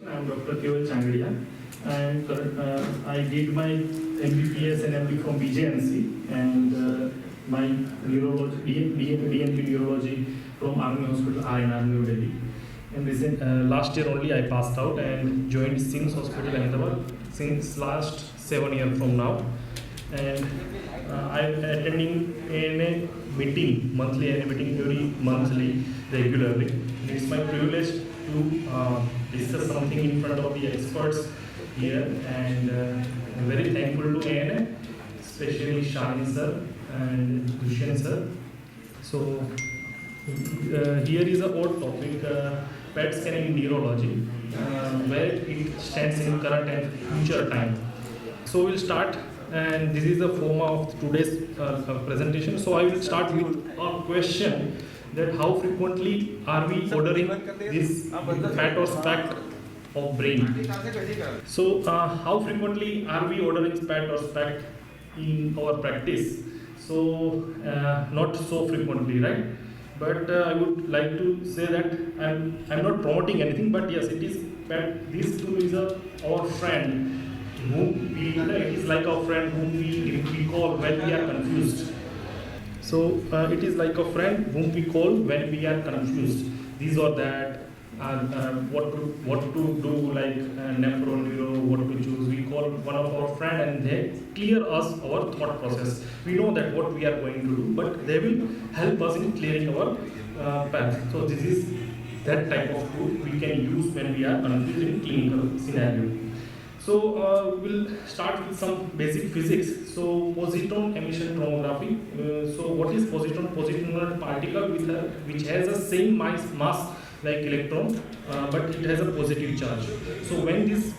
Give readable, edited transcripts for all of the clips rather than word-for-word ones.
I'm Dr. Keval Changadiya, and I did my MBBS and MD from BJNC, and my neurology, DNP neurology from Army Hospital, INR, New Delhi. And last year only I passed out and joined CIMS Hospital, Ahmedabad since last 7 years from now. And I'm attending a meeting, monthly and meeting every monthly regularly. It's my privilege to discuss something in front of the experts here, and I'm very thankful to ANA, especially Shani sir and Dushan sir. So here is a old topic, PET scanning in neurology, where it stands in current and future time. So we'll start, and this is the form of today's presentation. So I will start with a question, that how frequently are we ordering this PET or SPECT of brain? So how frequently are we ordering PET or SPECT in our practice? So not so frequently, right? But I would like to say that I'm not promoting anything, but yes, it is PET. This tool is our friend, whom it is like our friend whom we call when we are confused. So it is like a friend whom we call when we are confused. This or that, what to do, like nephro, neuro, what to choose. We call one of our friend and they clear us our thought process. We know that what we are going to do, but they will help us in clearing our path. So this is that type of tool we can use when we are confused in clinical scenario. So we'll start with some basic physics. So positron emission tomography. So what is positron? Positron is a particle which has the same mass like electron, but it has a positive charge. So when this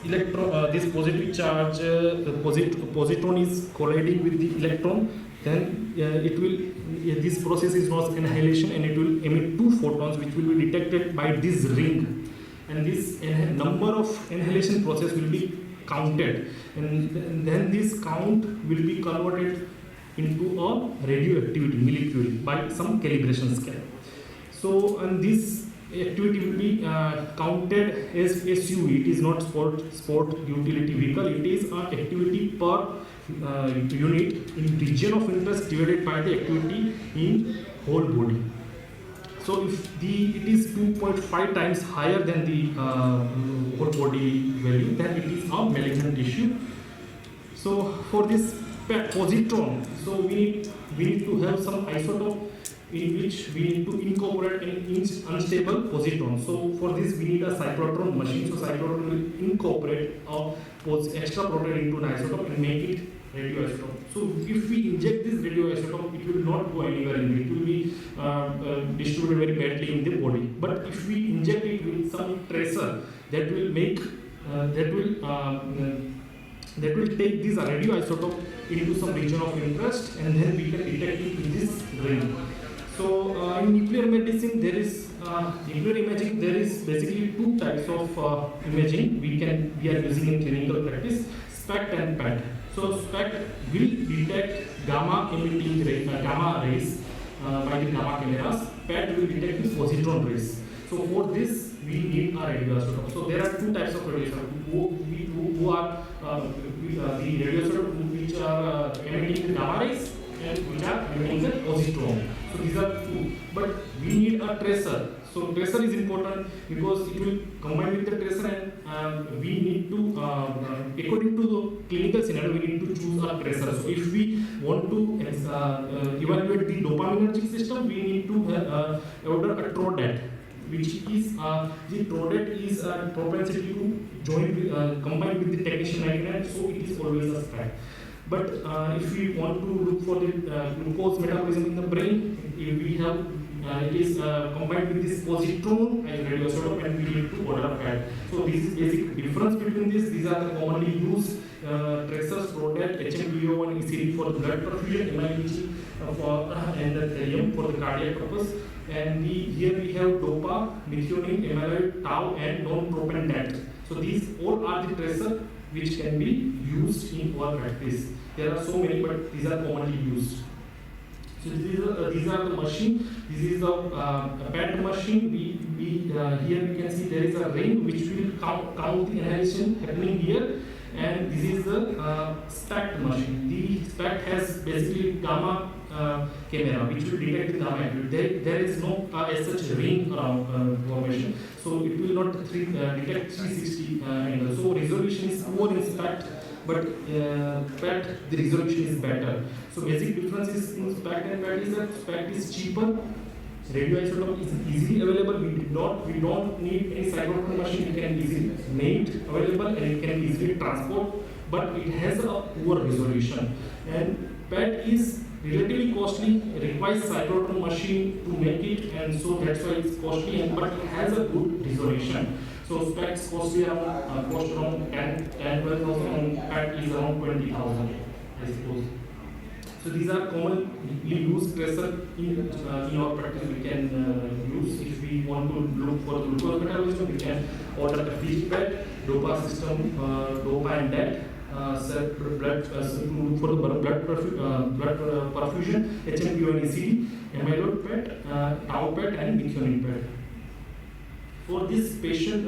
positive charge, positron is colliding with the electron, then this process is known as annihilation, and it will emit two photons which will be detected by this ring, and this number of annihilation process will be counted, and then this count will be converted into a radioactivity molecule by some calibration scale. So and this activity will be counted as SU. It is not sport utility vehicle. It is an activity per unit in region of interest divided by the activity in whole body. So if it is 2.5 times higher than the whole body value, then it is a malignant tissue. So for this positron, so we need to have some isotope in which we need to incorporate an unstable positron. So for this we need a cyclotron machine. So cyclotron will incorporate a extra proton into an isotope and make it radioisotope. So if we inject this radioisotope, it will not go anywhere in it. It will be distributed very badly in the body. But if we inject it with some tracer, that will make that will take this radioisotope into some region of interest, and then we can detect it with this ring. So in nuclear medicine, there is nuclear imaging. There is basically two types of imaging we are using in clinical practice: SPECT and PET. So SPECT will detect gamma rays by the gamma cameras. PET will detect the positron rays. So for this we need a radioisotope. So there are two types of radioisotope who are the radioisotope which are emitting the gamma rays and which are emitting the positron. So these are two. But we need a tracer. So tracer is important because it will combine with the tracer, and we need to, according to the clinical scenario, we need to choose a tracer. So if we want to evaluate the dopaminergic system, we need to order a TRODAT, which is the TRODAT is a propensity to combine with the technetium 99, so it is always a SPECT. But if we want to look for the glucose metabolism in the brain, we have it is combined with this positron and radioisotope, and we need to order a PET. So this is basic difference between this. These are the commonly used tracers: TRODAT, HMBO1, ECD for the blood perfusion, MIBG and the thallium for the cardiac purpose. And here we have DOPA, methionine, amyloid, tau, and non-propandat. So these all are the tracers which can be used in our practice. There are so many, but these are commonly used. So these are the machine. This is the PET machine. Here we can see there is a ring which will count the inhalation happening here, and this is the SPECT machine. The SPECT has basically gamma camera which will detect the gamma activity. There is no as such ring around formation, so it will not detect 360 angle. So resolution is poor in SPECT, but PET the resolution is better. So basic difference is in SPECT and PET is that SPECT is cheaper. Radioisotope is easily available. We don't need any cyclotron machine. We can easily make it available and it can easily transport, but it has a poor resolution. And PET is relatively costly, requires cyclotron machine to make it, and so that's why it's costly, but it has a good resolution. So SPECT cost around 10-12,000 and PET is around 20,000, I suppose. So these are commonly used tracer in our practice. We can use if we want to look for glucose metabolism. We can order a FDG PET, DOPA system, DOPA and DAT. Blood for the blood perfusion, HMPO and ECD, amyloid PET, tau PET and methionine PET. For this patient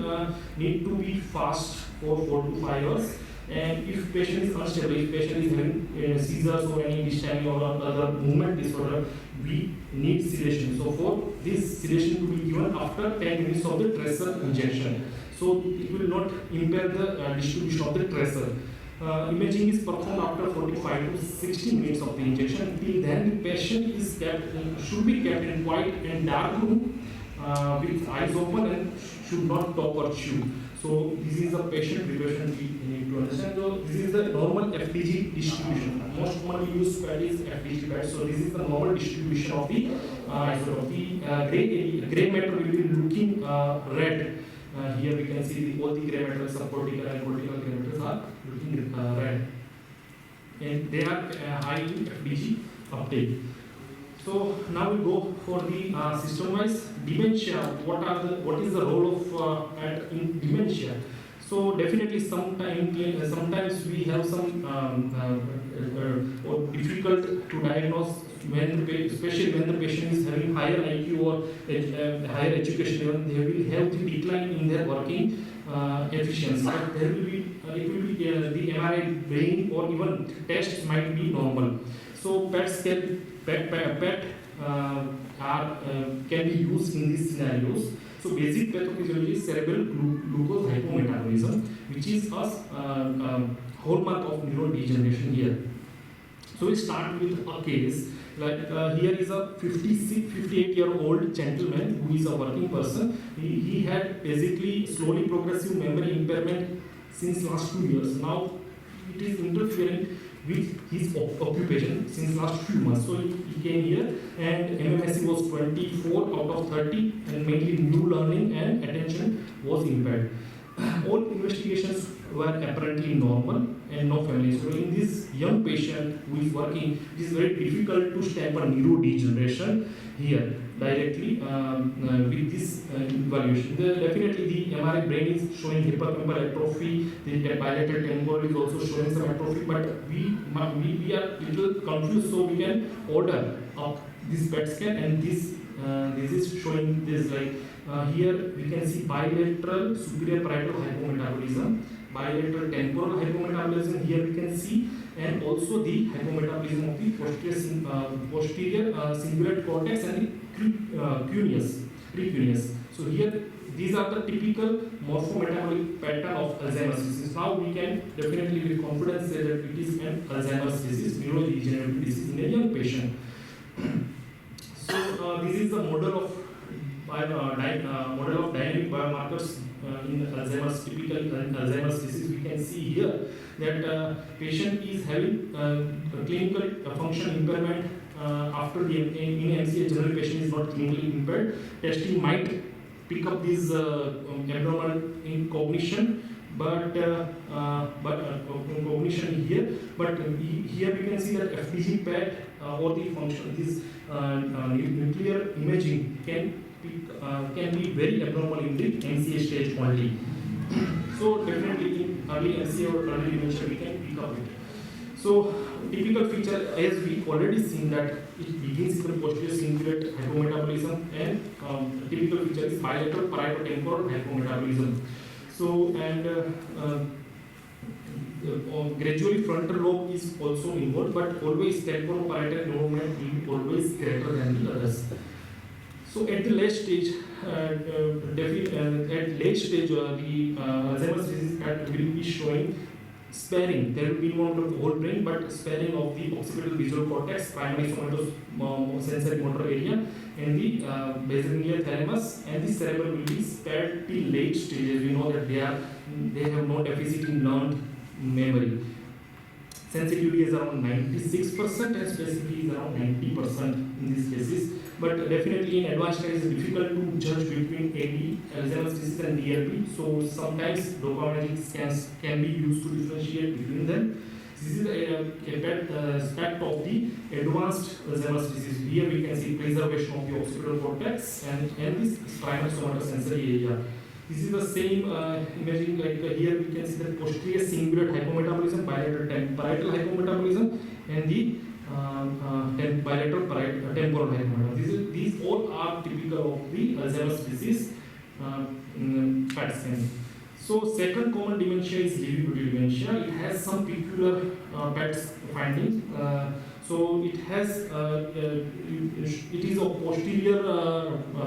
need to be fast for 4 to 5 hours, and if patient is unstable, if patient is having seizures or any dystania or other movement disorder, we need sedation. So for this sedation to be given after 10 minutes of the tracer injection, so it will not impair the distribution of the tracer. Imaging is performed after 45 to 60 minutes of the injection. Till then, the patient is should be kept in quiet and dark room with eyes open and should not talk or chew. So this is the patient preparation we need to understand. So this is the normal FDG distribution. Most commonly used PET is FDG PET. So this is the normal distribution of the isotope. The gray matter will be looking red. Here we can see all the gray matter, subcortical and cortical gray matters are looking red, and they are high in FDG uptake. So now we go for the system-wise dementia. What is the role of PET in dementia? So definitely sometimes we have some difficult to diagnose especially when the patient is having higher IQ or higher education level. They will have the decline in their working efficiency. But there will be the MRI brain or even tests might be normal. So PET can be used in these scenarios. So basic pathophysiology is cerebral glucose hypometabolism, which is a hallmark of neurodegeneration here. So we start with a case like here is a 58-year-old gentleman who is a working person. He had basically slowly progressive memory impairment since last 2 years. Now it is interfering with his occupation since last few months. So he came here and MMSE was 24 out of 30 and mainly new learning and attention was impaired. All investigations were apparently normal and no family. So in this young patient who is working, it is very difficult to stamp a neurodegeneration here directly with this evaluation. Definitely the MRI brain is showing hippocampal atrophy, the bilateral temporal is also showing some atrophy, but we are little confused, so we can order this PET scan, and this is showing this like here we can see bilateral superior parietal hypometabolism, bilateral temporal hypometabolism here we can see, and also the hypometabolism of the posterior cingulate cortex and the precuneus. So here these are the typical morphometabolic pattern of Alzheimer's disease. Now we can definitely with confidence say that it is an Alzheimer's disease, neurodegenerative disease in a young patient. So this is the model of dynamic biomarkers in Alzheimer's, typical Alzheimer's disease. We can see here that patient is having clinical function impairment after the in MCA. General patient is not clinically impaired. Testing might pick up this abnormal in cognition, but cognition here. But here we can see that FDG PET or the function, this nuclear imaging can be very abnormal in the MCA stage only. So definitely in early MCA or early dementia we can pick up it. So typical feature, as we already seen, that it begins with posterior cingulate hypometabolism, and typical feature is bilateral parieto-temporal hypometabolism. So gradually frontal lobe is also involved, but always temporoparietal involvement will be always greater than the others. So at the late stage, the Alzheimer's disease will be showing sparing. There will be involvement of the whole brain, but sparing of the occipital visual cortex, primary somatosensory motor area, and the basal ganglia thalamus, and the cerebral will be spared till late stages. We know that they have no deficit in learned memory. Sensitivity is around 96% and specificity is around 90% in these cases. But definitely in advanced stage, it's difficult to judge between AD, Alzheimer's disease, and DLB. So sometimes dopaminergic scans can be used to differentiate between them. This is the aspect of the advanced Alzheimer's disease. Here we can see preservation of the occipital cortex and this primary somatosensory area. This is the same imaging, like here we can see the posterior cingulate hypometabolism, bilateral parietal hypometabolism, and the bilateral temporal hypometabolism. These all are typical of the Alzheimer's disease PET scan. So second common dementia is Lewy-body dementia. It has some peculiar PET findings. So it has, it is a posterior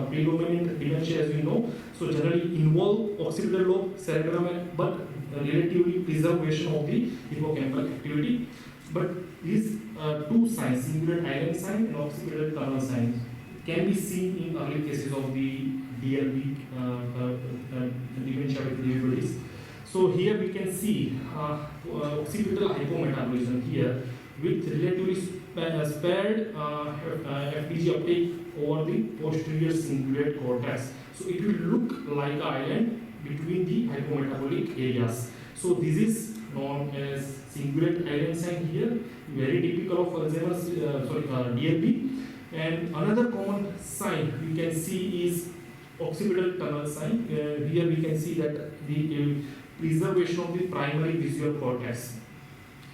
predominant dementia, as we know. So generally involve occipital lobe, cerebellum, but relatively preservation of the hippocampal activity. But these two signs, cingulate island sign and occipital tunnel sign, can be seen in early cases of the DLB dementia with Lewy bodies. So here we can see occipital hypometabolism here, with relatively spared FDG uptake over the posterior cingulate cortex. So it will look like an island between the hypometabolic areas. So this is known as cingulate island sign here, very typical of Alzheimer's, DLB. And another common sign we can see is occipital tunnel sign. Here we can see that the preservation of the primary visual cortex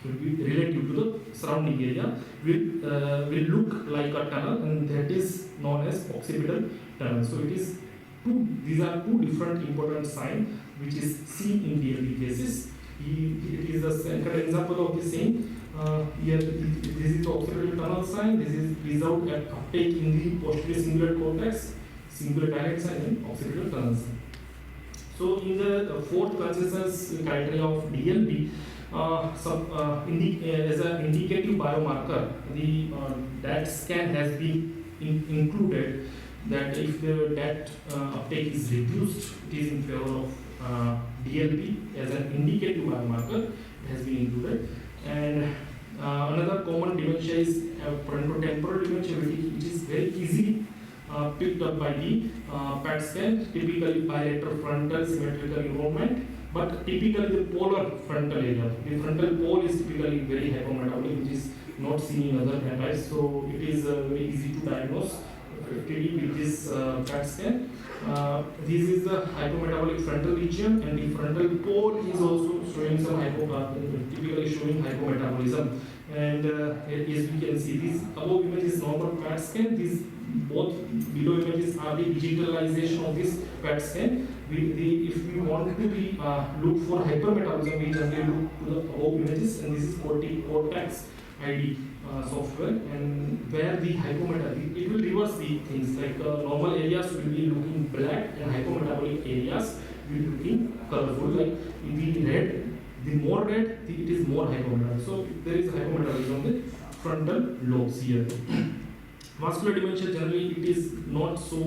relative to the surrounding area will look like a tunnel, and that is known as occipital tunnel. So these are two different important signs which is seen in DLB cases. It is a second example of the same. Here this is the occipital tunnel sign. This is preserved uptake in the posterior cingulate cortex, cingulate island sign, and occipital tunnel sign. So in the fourth consensus criteria of DLB, as an indicative biomarker, the DAT scan has been included. That if the DAT uptake is reduced, it is in favor of DLB as an indicative biomarker. It has been included. And another common dementia is frontotemporal dementia, which is very easily picked up by the PET scan, typically bilateral frontal symmetrical involvement, but typically the polar frontal area. The frontal pole is typically very hypometabolic, which is not seen in other phenotypes, so it is very easy to diagnose with this PET scan. This is the hypometabolic frontal region, and the frontal pole is also showing some typically showing hypometabolism. And as we can see, this above image is normal PET scan. These both below images are the digitalization of this PET scan. If we want to look for hypermetabolism, we generally look to the above images, and this is Cortex ID software, and where the hypometabolism, it will reverse the things, like normal areas will be looking black and hypometabolic areas will be looking colorful, like the red. The more red, it is more hypometabolic. So there is hypometabolism on the frontal lobes here. Vascular dementia, generally it is not so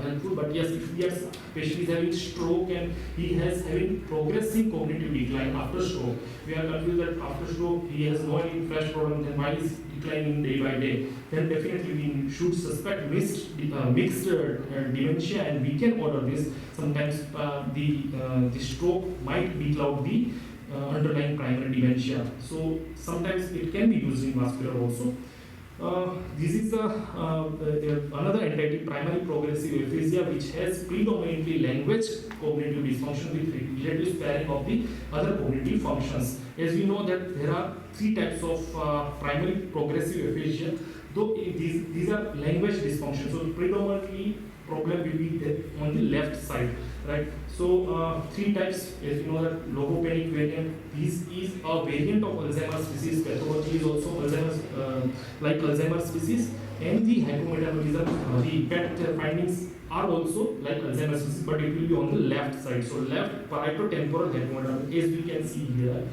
helpful, but yes, if the patient is having stroke and he has having progressive cognitive decline after stroke, we are confused that after stroke he has no any fresh problem, then why is declining day by day, then definitely we should suspect mixed dementia, and we can order this. Sometimes the stroke might becloud the underlying primary dementia. So sometimes it can be used in vascular also. This is another entity, primary progressive aphasia, which has predominantly language cognitive dysfunction with relative sparing of the other cognitive functions. As we know that there are three types of primary progressive aphasia, though these are language dysfunction. So predominantly problem will be there on the left side, right? So three types, as you know, that logopenic variant. This is a variant of Alzheimer's disease. Pathology is also like Alzheimer's disease, and the hypometabolism, the PET findings are also like Alzheimer's disease, but it will be on the left side. So left parieto-temporal hypometabolism, as we can see here,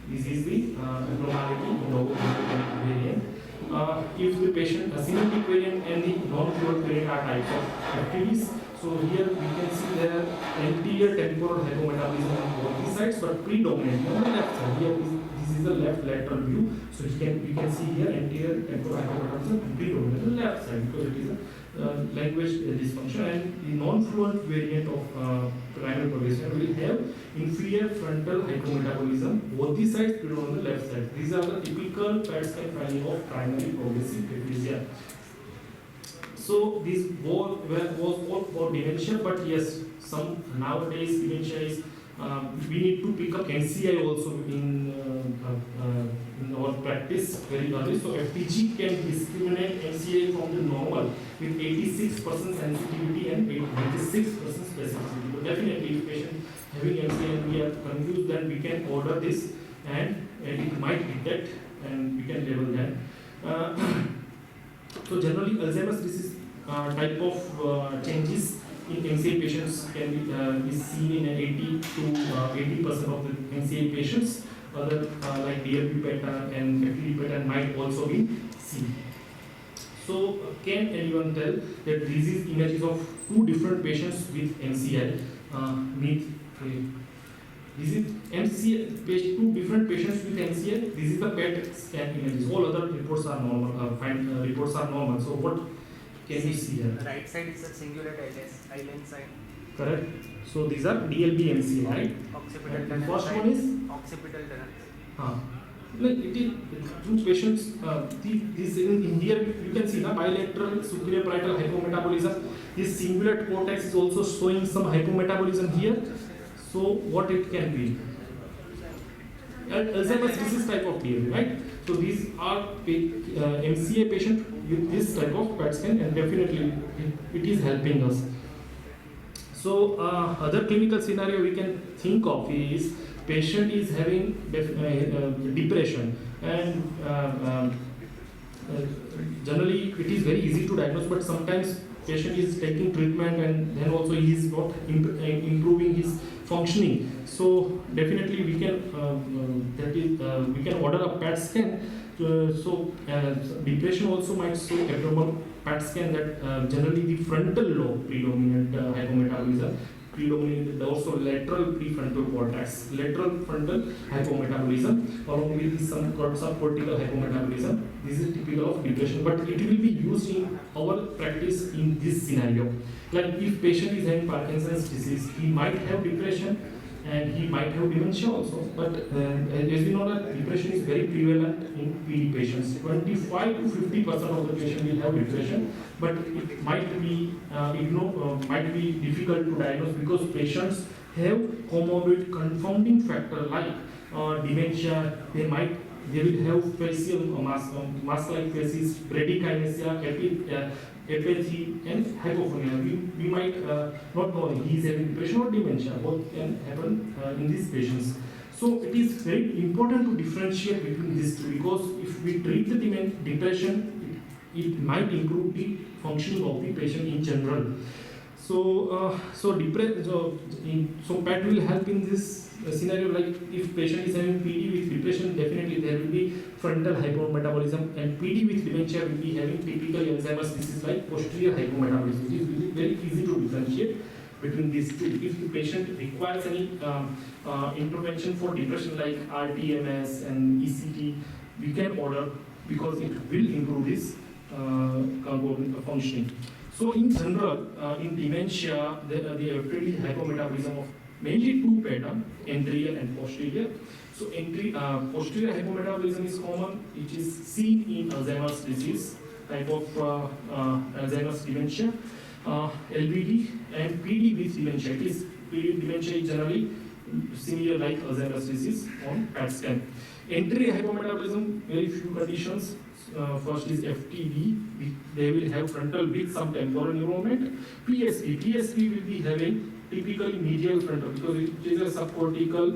this is the abnormality in logopenic variant. If the patient, a synaptic variant and the non-fluent variant are types of FTDs. So here we can see there anterior temporal hypometabolism on both the sides, but predominantly on the left side. Here this is the left lateral view. So we can see here anterior temporal hypometabolism predominantly on the left side because it is a language dysfunction, and the non-fluent variant of primary progression will have inferior frontal hypometabolism, both the sides predominantly on the left side. These are the typical PET scan finding of primary progressive aphasia. So this was all for dementia, but yes, some nowadays dementia is we need to pick up NCI also in our practice very early. So FTG can discriminate NCI from the normal with 86% sensitivity and 86% specificity. But definitely, if patient having NCI and we are confused, then we can order this and it might detect and we can label that. So generally, Alzheimer's disease type of changes in MCI patients can be seen in 80 to 80% of the MCI patients. Other like DLP pattern and FTD pattern might also be seen. So can anyone tell that these is images of two different patients with MCI meet? This is MCI, two different patients with MCI. This is the PET scan images. All other reports are normal. Reports are normal. So what can you see here? The right side is a singular island side. Correct. So these are DLB MCI, right? Occipital tunnel. First one is occipital tunnel. Like it is two patients. This in here you can see na bilateral superior parietal hypometabolism. This cingulate cortex is also showing some hypometabolism here. So what it can be? Alzheimer's disease type of DLB, right? So these are MCA patient with this type of PET scan, and definitely it is helping us. So other clinical scenario we can think of is patient is having depression, and generally it is very easy to diagnose, but sometimes patient is taking treatment and then also he is not improving his functioning. So definitely we can we can order a PET scan. So depression also might show abnormal PET scan that generally the frontal lobe predominant hypometabolism, predominant also lateral prefrontal cortex, lateral frontal hypometabolism along with some subcortical hypometabolism. This is typical of depression, but it will be used in our practice in this scenario. Like if patient is having Parkinson's disease, he might have depression and he might have dementia also. But as we know that depression is very prevalent in PD patients. 25 to 50% of the patient will have depression, but it might be might be difficult to diagnose because patients have comorbid confounding factor like dementia. They will have facial mask-like faces, bradykinesia, apathy, and hypophonia. We might not know he is having depression or dementia. Both can happen in these patients. So it is very important to differentiate between these two, because if we treat the depression, it might improve the functioning of the patient in general. So PET will help in this scenario. Like if patient is having PD with depression, definitely there will be frontal hypometabolism, and PD with dementia will be having typical Alzheimer's disease like posterior hypometabolism. It is very easy to differentiate between these two. If the patient requires any intervention for depression like RTMS and ECT, we can order because it will improve this functioning. So in general, in dementia, the FTD hypometabolism of mainly two patterns, anterior and posterior. So posterior hypometabolism is common. It is seen in Alzheimer's disease type of Alzheimer's dementia, LBD and PD with dementia. It is PD dementia is generally similar like Alzheimer's disease on PET scan. Entry hypometabolism, very few conditions. First is FTD, they will have frontal with some temporal neuromovement. PSP will be having typically medial frontal because it is a subcortical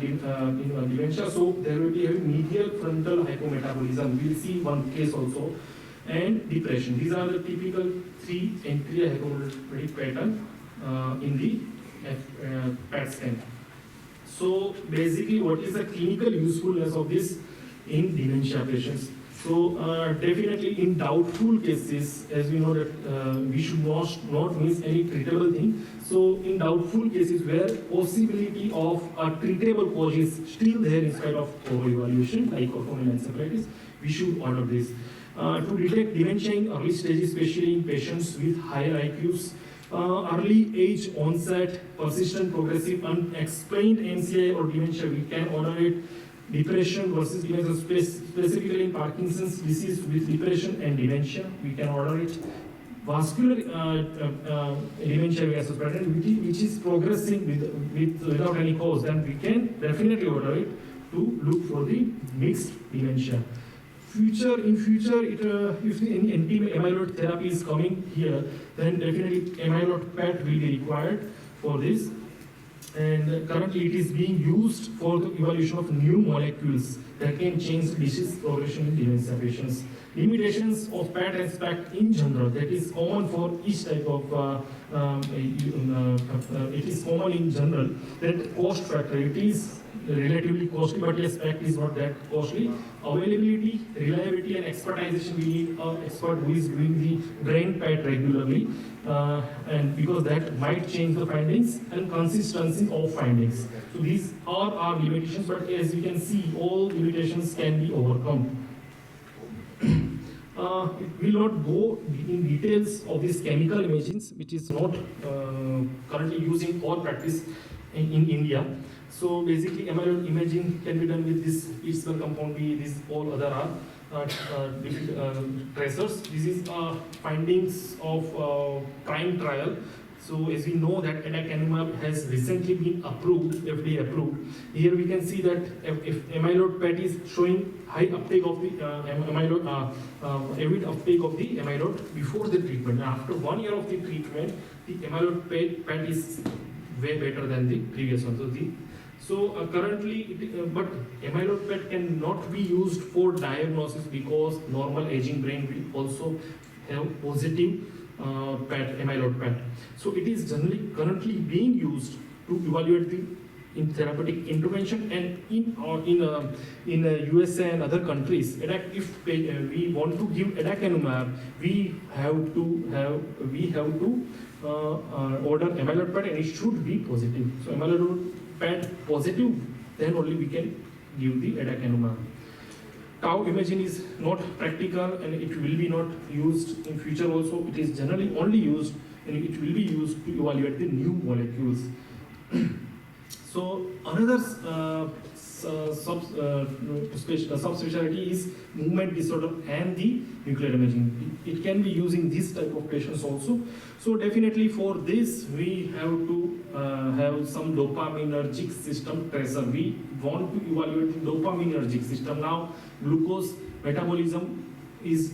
dementia, so there will be having medial frontal hypometabolism. We will see one case also. And depression. These are the typical three entry hypometabolic pattern in the PET scan. So basically, what is the clinical usefulness of this in dementia patients? So definitely in doubtful cases, as we know that we should not miss any treatable thing. So in doubtful cases where possibility of a treatable cause is still there in spite of over-evaluation, like orphan encephalitis, we should order this. To detect dementia in early stages, especially in patients with higher IQs, early age onset, persistent, progressive, unexplained MCI or dementia, we can order it. Depression versus dementia, specifically in Parkinson's disease with depression and dementia, we can order it. Vascular dementia versus pattern, which is progressing without any cause, then we can definitely order it to look for the mixed dementia. In future, if any anti-amyloid therapy is coming here, then definitely amyloid PET will be required for this. And currently it is being used for the evaluation of new molecules that can change disease progression in dementia patients. Limitations of PET and SPECT in general, that is common for each type of, it is common in general, that cost factor, it is relatively costly, but yes, SPECT is not that costly. Availability, reliability and expertization, we need an expert who is doing the brain PET regularly, and because that might change the findings, and consistency of findings. So these are our limitations, but as you can see, all limitations can be overcome. It will not go in details of these chemical imaging, which is not currently used in all practice in India. So basically, amyloid imaging can be done with this Eastman compound B, this all other are tracers. This is findings of prime trial. So as we know that aducanumab has recently been approved, FDA approved. Here we can see that if amyloid PET is showing high uptake of the avid uptake of the amyloid before the treatment. After 1 year of the treatment, the amyloid PET is way better than the previous one. So currently, but amyloid PET cannot be used for diagnosis because normal aging brain will also have positive amyloid PET. So it is generally currently being used to evaluate the in therapeutic intervention, and in USA and other countries, if we want to give aducanumab, we have to order amyloid PET, and it should be positive. So amyloid PET positive, then only we can give the aducanumab. Tau imaging is not practical, and it will be not used in future also. It is generally only used, and it will be used to evaluate the new molecules. So another subspecialty is movement disorder and the nuclear imaging. It can be using this type of patients also. So definitely for this, we have to have some dopaminergic system tracer. We want to evaluate the dopaminergic system. Now, glucose metabolism is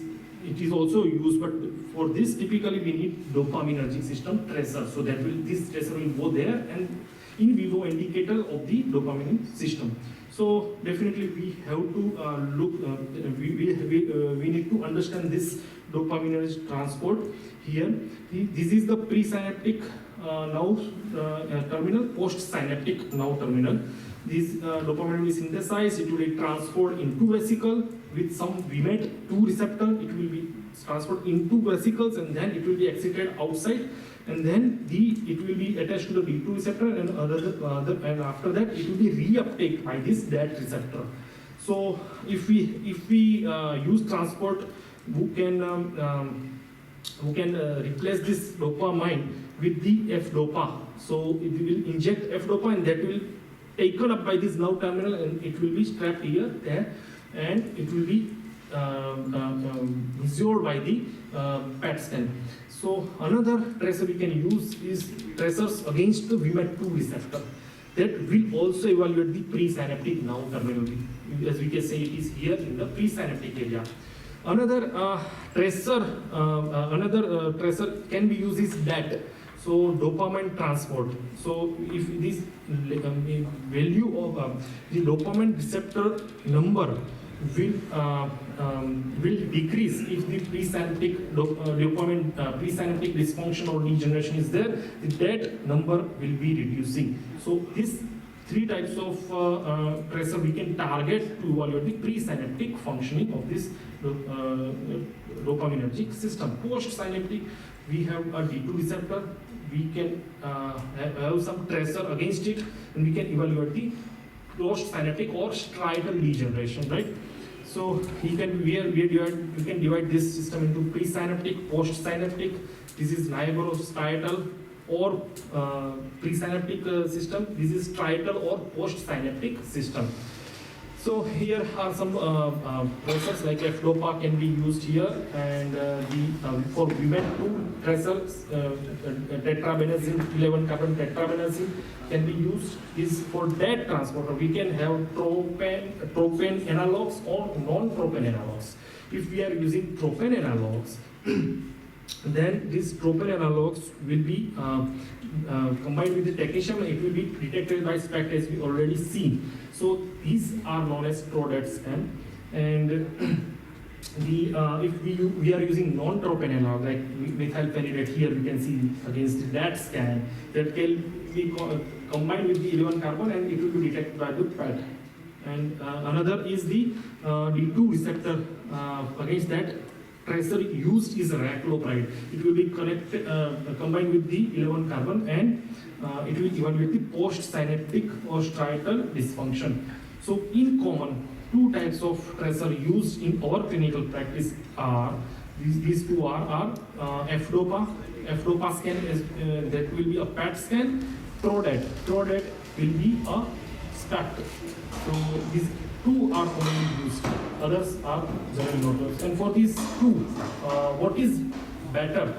also used, but for this typically we need dopaminergic system tracer. So that this tracer will go there and in vivo indicator of the dopamine system. So definitely we have to look, we need to understand this dopaminergic transport here. This is the presynaptic now terminal, post-synaptic now terminal. This dopamine will be synthesized, it will be transferred into vesicle with some VMAT2 receptor, it will be transferred into vesicles, and then it will be excited outside, and then it will be attached to the B2 receptor, and and after that it will be reuptake by this DAT receptor. So if we use transport, who can replace this dopamine with the F-dopa. So it will inject F-dopa, and that will taken up by this now terminal, and it will be strapped here, there, and it will be measured by the PET scan. So another tracer we can use is tracers against the VMAT2 receptor. that will also evaluate the presynaptic nerve terminally. As we can say, it is here in the presynaptic area. Another tracer can be used is DAT, so dopamine transport. So if this value of the dopamine receptor number will decrease if the presynaptic dopamine presynaptic dysfunction or degeneration is there, that number will be reducing. So these three types of tracer we can target to evaluate the presynaptic functioning of this dopaminergic system. Post-synaptic, we have a D2 receptor. We can have some tracer against it, and we can evaluate the post-synaptic or striatal degeneration, right? So we can divide this system into presynaptic, post-synaptic. This is nigrostriatal or presynaptic system. This is striatal or post-synaptic system. So here are some processes like F-DOPA can be used here, and for women two tracers, tetrabenazine, 11-carbon tetrabenazine can be used. Is for that transporter we can have tropane analogs or non-tropane analogs. If we are using tropane analogs, then these tropane analogs will be combined with the technetium. It will be detected by SPECT as we already seen. So these are known as TRODAT scan, and if we are using non-tropane analog like methylphenidate, here we can see against that scan that can be combined with the 11-carbon and it will be detected by the PET. And another is the D2 receptor. Against that tracer used is raclopride. It will be combined with the 11-carbon and it will evaluate the post-synaptic or striatal dysfunction. So in common, two types of tracer used in our clinical practice are, these two are F-DOPA scan, that will be a PET scan. TRODAT will be a SPECT. So these two are commonly used, others are generally not used. And for these two, what is better?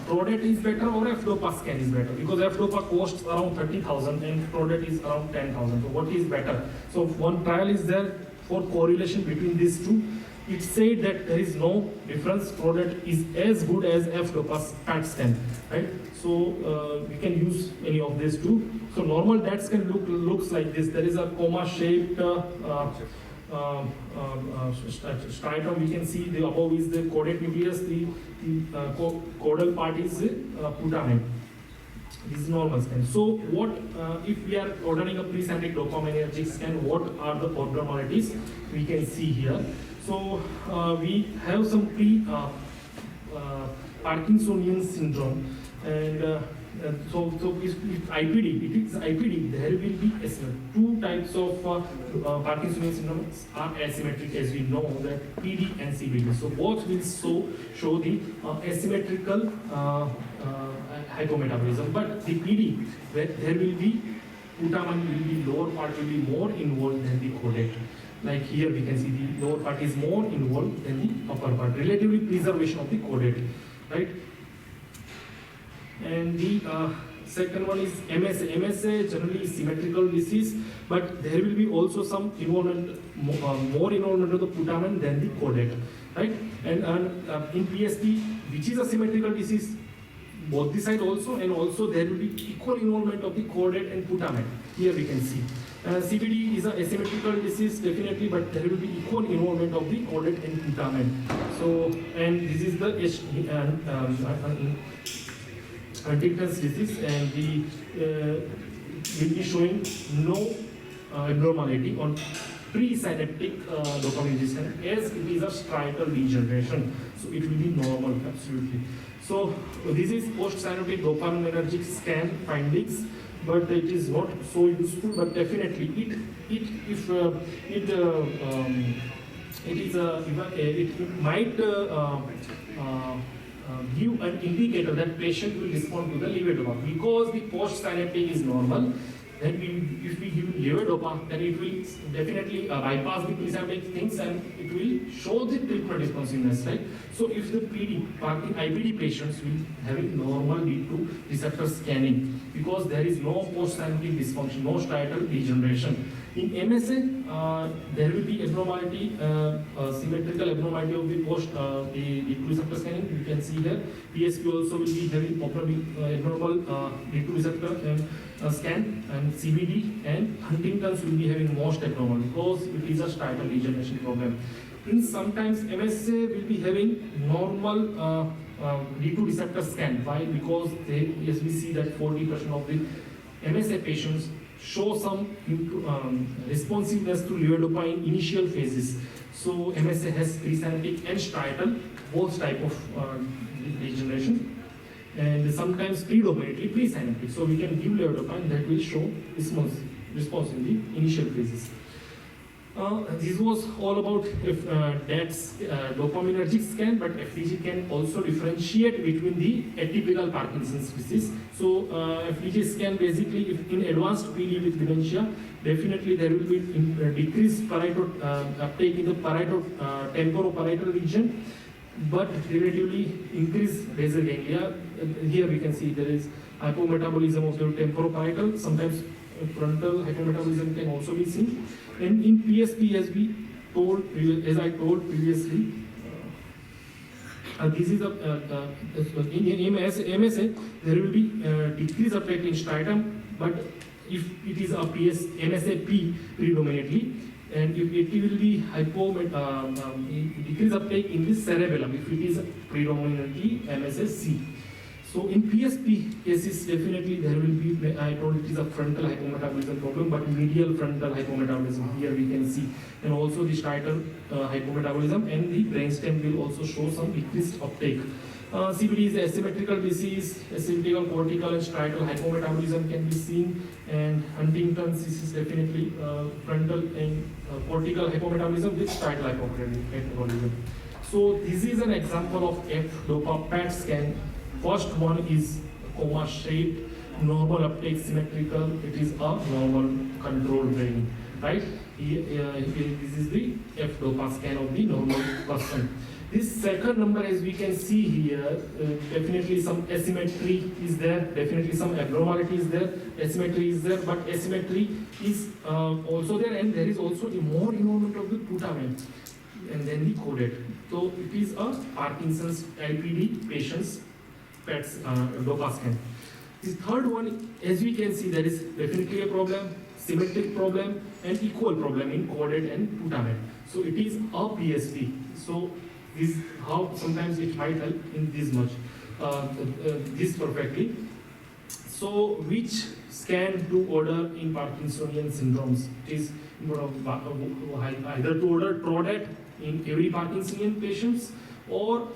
TRODAT is better or F-DOPA scan is better? Because F-DOPA costs around 30,000 and TRODAT is around 10,000. So what is better? So one trial is there for correlation between these two. It said that there is no difference. TRODAT is as good as F-DOPA PET scan, right? So we can use any of these two. So normal DAT scan looks like this. There is a coma-shaped striatum. We can see the above is the caudate nucleus. The caudal part is putamen. This is normal scan. So what if we are ordering a presynaptic dopaminergic scan? What are the abnormalities we can see here? So we have some Parkinsonian syndrome, and so if IPD, it is IPD, there will be two types of Parkinsonian syndromes are asymmetric, as we know that PD and CBD. So both will show the asymmetrical hypometabolism, but the PD, where there will be putamen will be lower part will be more involved than the caudate. Like here we can see the lower part is more involved than the upper part, relatively preservation of the caudate, right? And the second one is MSA. MSA generally is symmetrical disease, but there will be also some involvement, more involvement of the putamen than the caudate, right? And in PSP, which is a symmetrical disease, both the side also, and also there will be equal involvement of the caudate and putamen. Here we can see. CBD is a asymmetrical disease, definitely, but there will be equal involvement of the caudate and putamen. So, and this is the Huntington's disease, and we will be showing no abnormality on presynaptic dopamine system, as it is a striatal degeneration. So it will be normal, absolutely. So this is post-synaptic dopaminergic scan findings, but it is not so useful. But definitely, it might give an indicator that patient will respond to the levodopa, because the post-synaptic is normal Then if we give levodopa, then it will definitely bypass the presymptomatic things and it will show the treatment responsiveness, right? So if the IPD patients will having normal D2 receptor scanning because there is no post-synaptic dysfunction, no striatal degeneration. In MSA, there will be abnormality, symmetrical abnormality of the D2 receptor scanning. You can see here. PSP also will be having abnormal D2 receptor scan, and CBD and Huntington's will be having most abnormal because it is a striatal degeneration problem. In sometimes MSA will be having normal D2 receptor scan. Why? Because as we see that 40% of the MSA patients show some responsiveness to levodopa in initial phases. So MSA has presynaptic and striatal, both type of degeneration, and sometimes predominantly presynaptic. So we can give levodopa and that will show response in the initial phases. This was all about DAT's dopaminergic scan, but FDG can also differentiate between the atypical Parkinson's disease. So FDG scan basically, if in advanced PD with dementia, definitely there will be decreased parietal uptake in the temporoparietal region, but relatively increased basal ganglia. Here we can see there is hypometabolism of the temporoparietal. Sometimes frontal hypometabolism can also be seen. And in PSP, as I told previously, this is in MSA, there will be decreased uptake in striatum, but if it is a MSA-P predominantly, and if it will be decreased uptake in the cerebellum, if it is predominantly MSA-C. So in PSP cases, definitely there will be, I told it is a frontal hypometabolism problem, but medial frontal hypometabolism, here we can see, and also the striatal hypometabolism, and the brainstem will also show some decreased uptake. CBD is a asymmetrical disease, asymmetrical cortical and striatal hypometabolism can be seen, and Huntington's disease is definitely frontal and cortical hypometabolism with striatal hypometabolism. So this is an example of F-DOPA PET scan. First one is coma shaped, normal uptake, symmetrical. It is a normal controlled brain, right? This is the F-DOPA scan of the normal person. This second number, as we can see here, definitely some asymmetry is there, definitely some abnormality is there, asymmetry is there, but asymmetry is also there, and there is also the more involvement of the putamen and then the coded. So it is a Parkinson's IPD patient's PET DOPA scan. The third one, as we can see, there is definitely a problem, symmetric problem, and equal problem in coded and putamen. So it is a PSP. So this how sometimes it might help in this much, this perfectly. So which scan to order in Parkinsonian syndromes? It is either to order TRODAT in every Parkinsonian patients or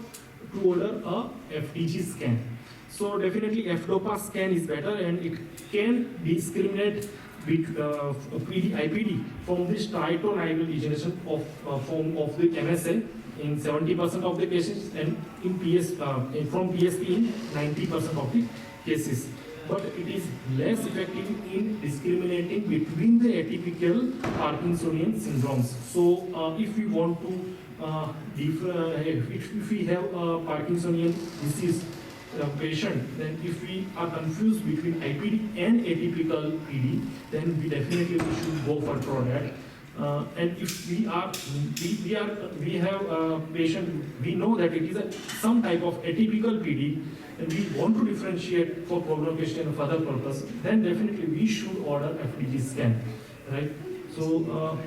to order a FDG scan. So definitely F-DOPA scan is better, and it can discriminate with IPD from the striatonidal degeneration form of the MSA in 70% of the cases, and in from PSP in 90% of the cases. But it is less effective in discriminating between the atypical Parkinsonian syndromes. So if we want to if we have a Parkinsonian disease patient, then if we are confused between IPD and atypical PD, then we definitely should go for TRODAT. And if we have a patient, we know that it is some type of atypical PD, and we want to differentiate for prognostication of other purpose, then definitely we should order FDG scan, right? So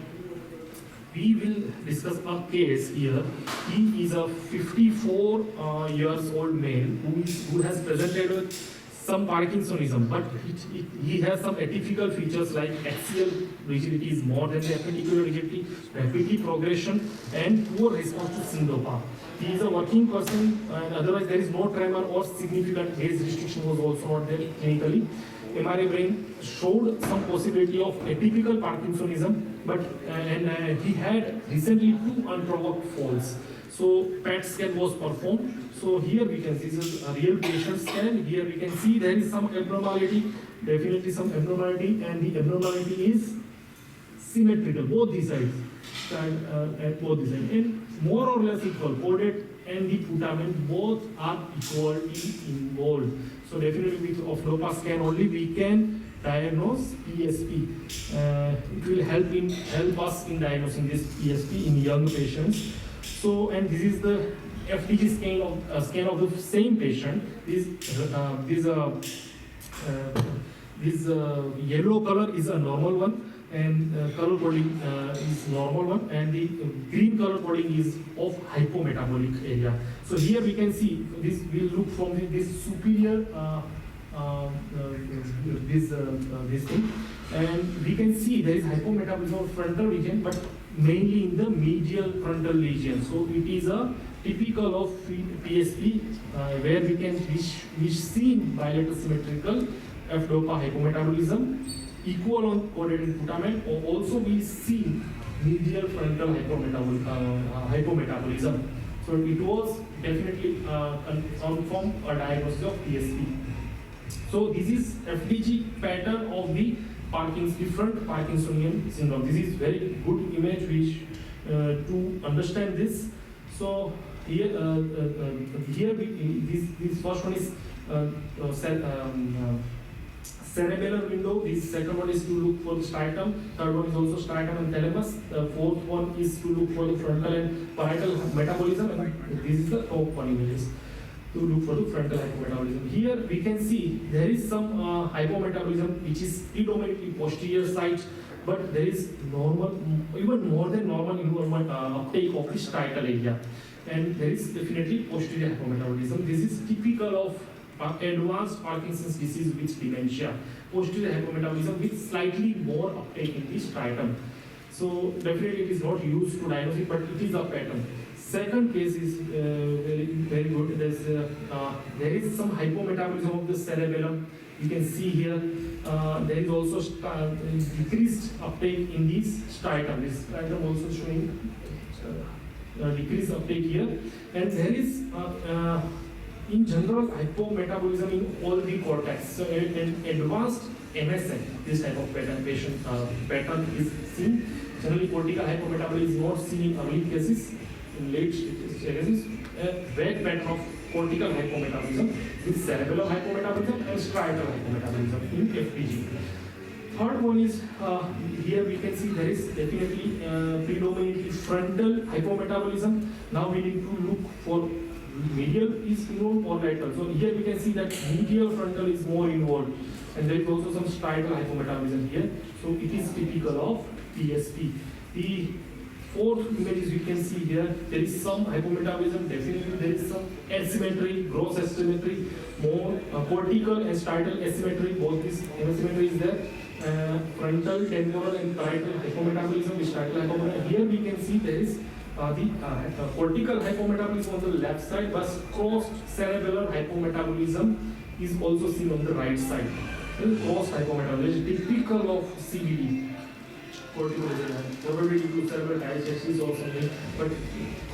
we will discuss a case here. He is a 54 years old male who has presented with some Parkinsonism, but he has some atypical features like axial rigidity is more than the appendicular rigidity, rapid progression, and poor response to syndopa. He is a working person, and otherwise there is no tremor or significant age restriction was also not there clinically. MRI brain showed some possibility of atypical Parkinsonism, but he had recently 2 unprovoked falls. So PET scan was performed. So here we can see this is a real patient scan. Here we can see there is some abnormality, definitely some abnormality, and the abnormality is symmetrical, both the sides, at both the sides, and more or less equal. Chordate and the putamen both are equally involved. So definitely with of low pass scan only we can diagnose PSP. It will help us in diagnosing this PSP in young patients. So, and this is the FDG scan of the same patient. This yellow color is a normal one, and color coding is normal one, and the green color coding is of hypometabolic area. So here we can see this. We'll look from this superior this thing, and we can see there is hypometabolism of frontal region, but mainly in the medial frontal region. So it is a typical of PSP where we see bilateral symmetrical F-DOPA hypometabolism, equal on coded in putamen, or also we see medial frontal hypometabolism. So it was definitely confirmed a diagnosis of PSP. So this is FDG pattern of the different Parkinsonian syndrome. This is very good image which to understand this. So here, this first one is cerebellar window. This second one is to look for the striatum. Third one is also striatum and thalamus. The fourth one is to look for the frontal and parietal metabolism. And this is the top one images to look for the frontal hypometabolism. Here we can see there is some hypometabolism which is predominantly posterior side, but there is normal, even more than normal uptake of the striatal area, and there is definitely posterior hypometabolism. This is typical of advanced Parkinson's disease with dementia. Posterior hypometabolism with slightly more uptake in the striatum. So definitely it is not used to diagnose it, but it is a pattern. Second case is very good. There is some hypometabolism of the cerebellum. You can see here there is also decreased uptake in this striatum. This striatum also showing decreased uptake here, and there is in general hypometabolism in all the cortex. So in advanced MSN, this type of patient pattern is seen. Generally, cortical hypometabolism is not seen in early cases. In late cases, a vague pattern of cortical hypometabolism with cerebellar hypometabolism and striatal hypometabolism in FDG. Third one is here we can see there is definitely predominantly frontal hypometabolism. Now we need to look for medial is involved or lateral. So here we can see that medial frontal is more involved, and there is also some striatal hypometabolism here. So it is typical of PSP. The fourth images you can see here, there is some hypometabolism, definitely there is some asymmetry, gross asymmetry, more cortical and striatal asymmetry, both this asymmetry is there. Frontal, temporal and parietal hypometabolism with striatal hypometabolism. Here we can see there is the cortical hypometabolism on the left side, but crossed cerebellar hypometabolism is also seen on the right side. Crossed hypometabolism is typical of CBD. Probably due to cerebral digestion is also there, but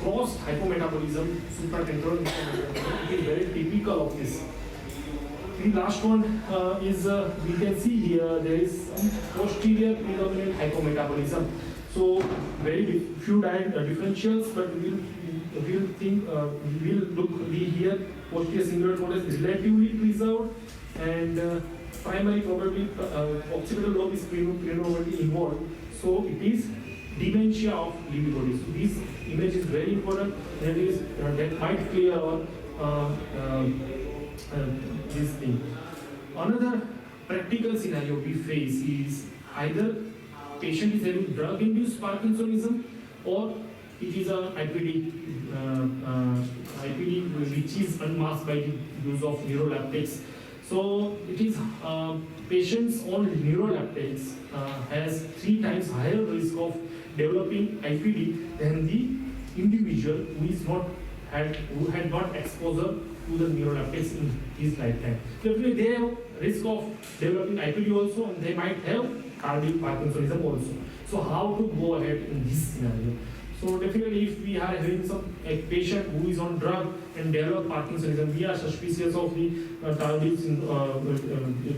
crossed hypometabolism, supratemporal hypometabolism is very typical of this. The last one is we can see here there is some posterior predominant hypometabolism. So very few differentials, but we'll look here posterior singular node is relatively preserved, and primary probably occipital lobe is predominantly involved. So it is dementia of Lewy body. So this image is very important. That might clear our this thing. Another practical scenario we face is either patient is having drug-induced Parkinsonism, or it is a IPD which is unmasked by the use of neuroleptics. So it is patients on neuroleptics has 3 times higher risk of developing IPD than the individual who had not exposure to the neuroleptics in his lifetime. Definitely they have risk of developing IPD also, and they might have cardiac Parkinsonism also. So how to go ahead in this scenario? So definitely if we are having a patient who is on drug and develop Parkinsonism, we are suspicious of the tardive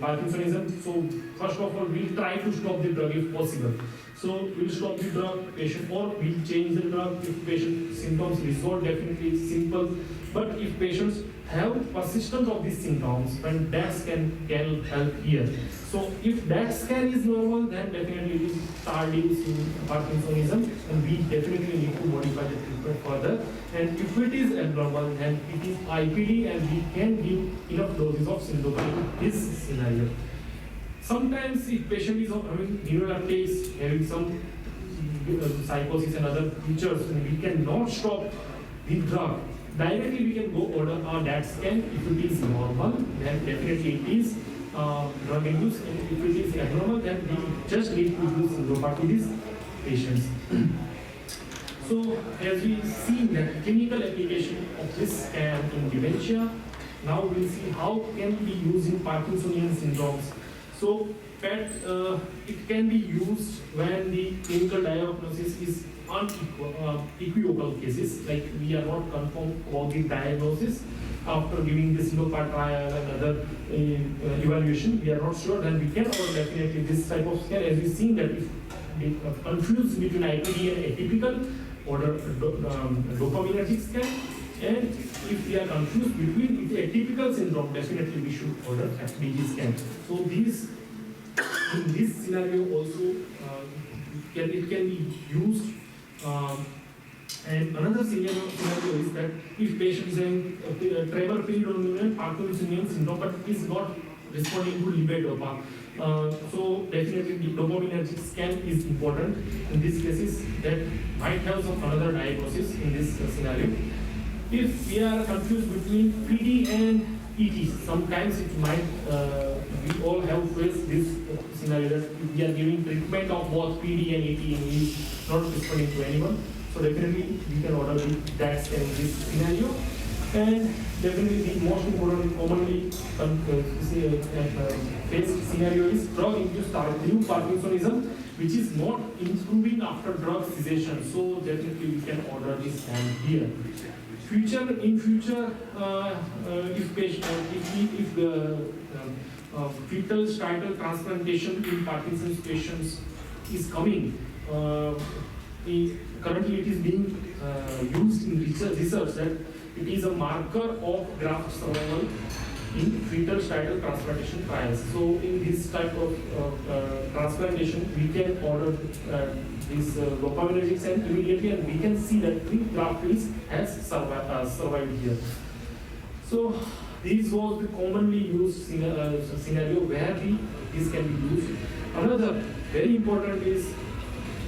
Parkinsonism. So first of all, we'll try to stop the drug if possible. So we'll stop the drug, patient, or we'll change the drug if patient symptoms resolve. Definitely it's simple. But if patients have persistence of these symptoms, then DAT scan can help here. So if DAT scan is normal, then definitely it is tardive Parkinsonism, and we definitely need to modify the treatment further. And if it is abnormal, then it is IPD, and we can give enough doses of synthopathy in this scenario. Sometimes if patient is having neuroleptics, having some psychosis and other features, and we cannot stop the drug, directly we can go order a DAT scan. If it is normal, then definitely it is drug induced, and if it is abnormal, then we just need to use synthopathy to these patients. So as we see that clinical application of this scan in dementia, now we'll see how can be used in Parkinsonian syndromes. So PET, it can be used when the clinical diagnosis is unequivocal cases, like we are not confirmed about the diagnosis after giving the synthopathy trial and other evaluation, we are not sure, then we can order definitely this type of scan. As we've seen that if we confused between IPD and atypical, order dopaminergic scan, and if we are confused between the atypical syndrome, definitely we should order FDG scan. So these, in this scenario also, it can be used. And another scenario is that if patient is having tremor predominant Parkinsonian syndrome but is not responding to levodopa, so definitely the dopaminergic scan is important in these cases. That might have some another diagnosis in this scenario. If we are confused between PD and ET, sometimes it might, we all have faced this scenario that we are giving treatment of both PD and ET and he is not responding to anyone. So definitely we can order that scan in this scenario. And definitely the most important commonly faced scenario is drug-induced tardive Parkinsonism, which is not improving after drug cessation. So definitely we can order this scan here. In future, if fetal striatal transplantation in Parkinson's patients is coming, currently it is being used in research that it is a marker of graft survival in fetal striatal transplantation trials. So in this type of transplantation, we can order this dopaminergic scan immediately, and we can see that the graft has survived here. So this was the commonly used scenario where this can be used. Another very important is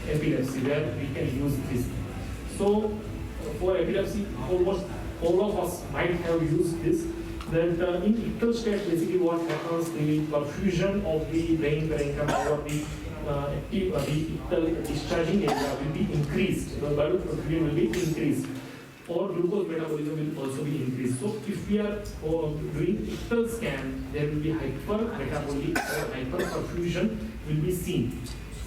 epilepsy, where we can use this. So for epilepsy, almost all of us might have used this. That in ictal state, basically what happens, the perfusion of the brain parenchyma or the ictal discharging area will be increased. The blood perfusion will be increased, or glucose metabolism will also be increased. So if we are doing ictal scan, there will be hypermetabolic or hyperperfusion will be seen.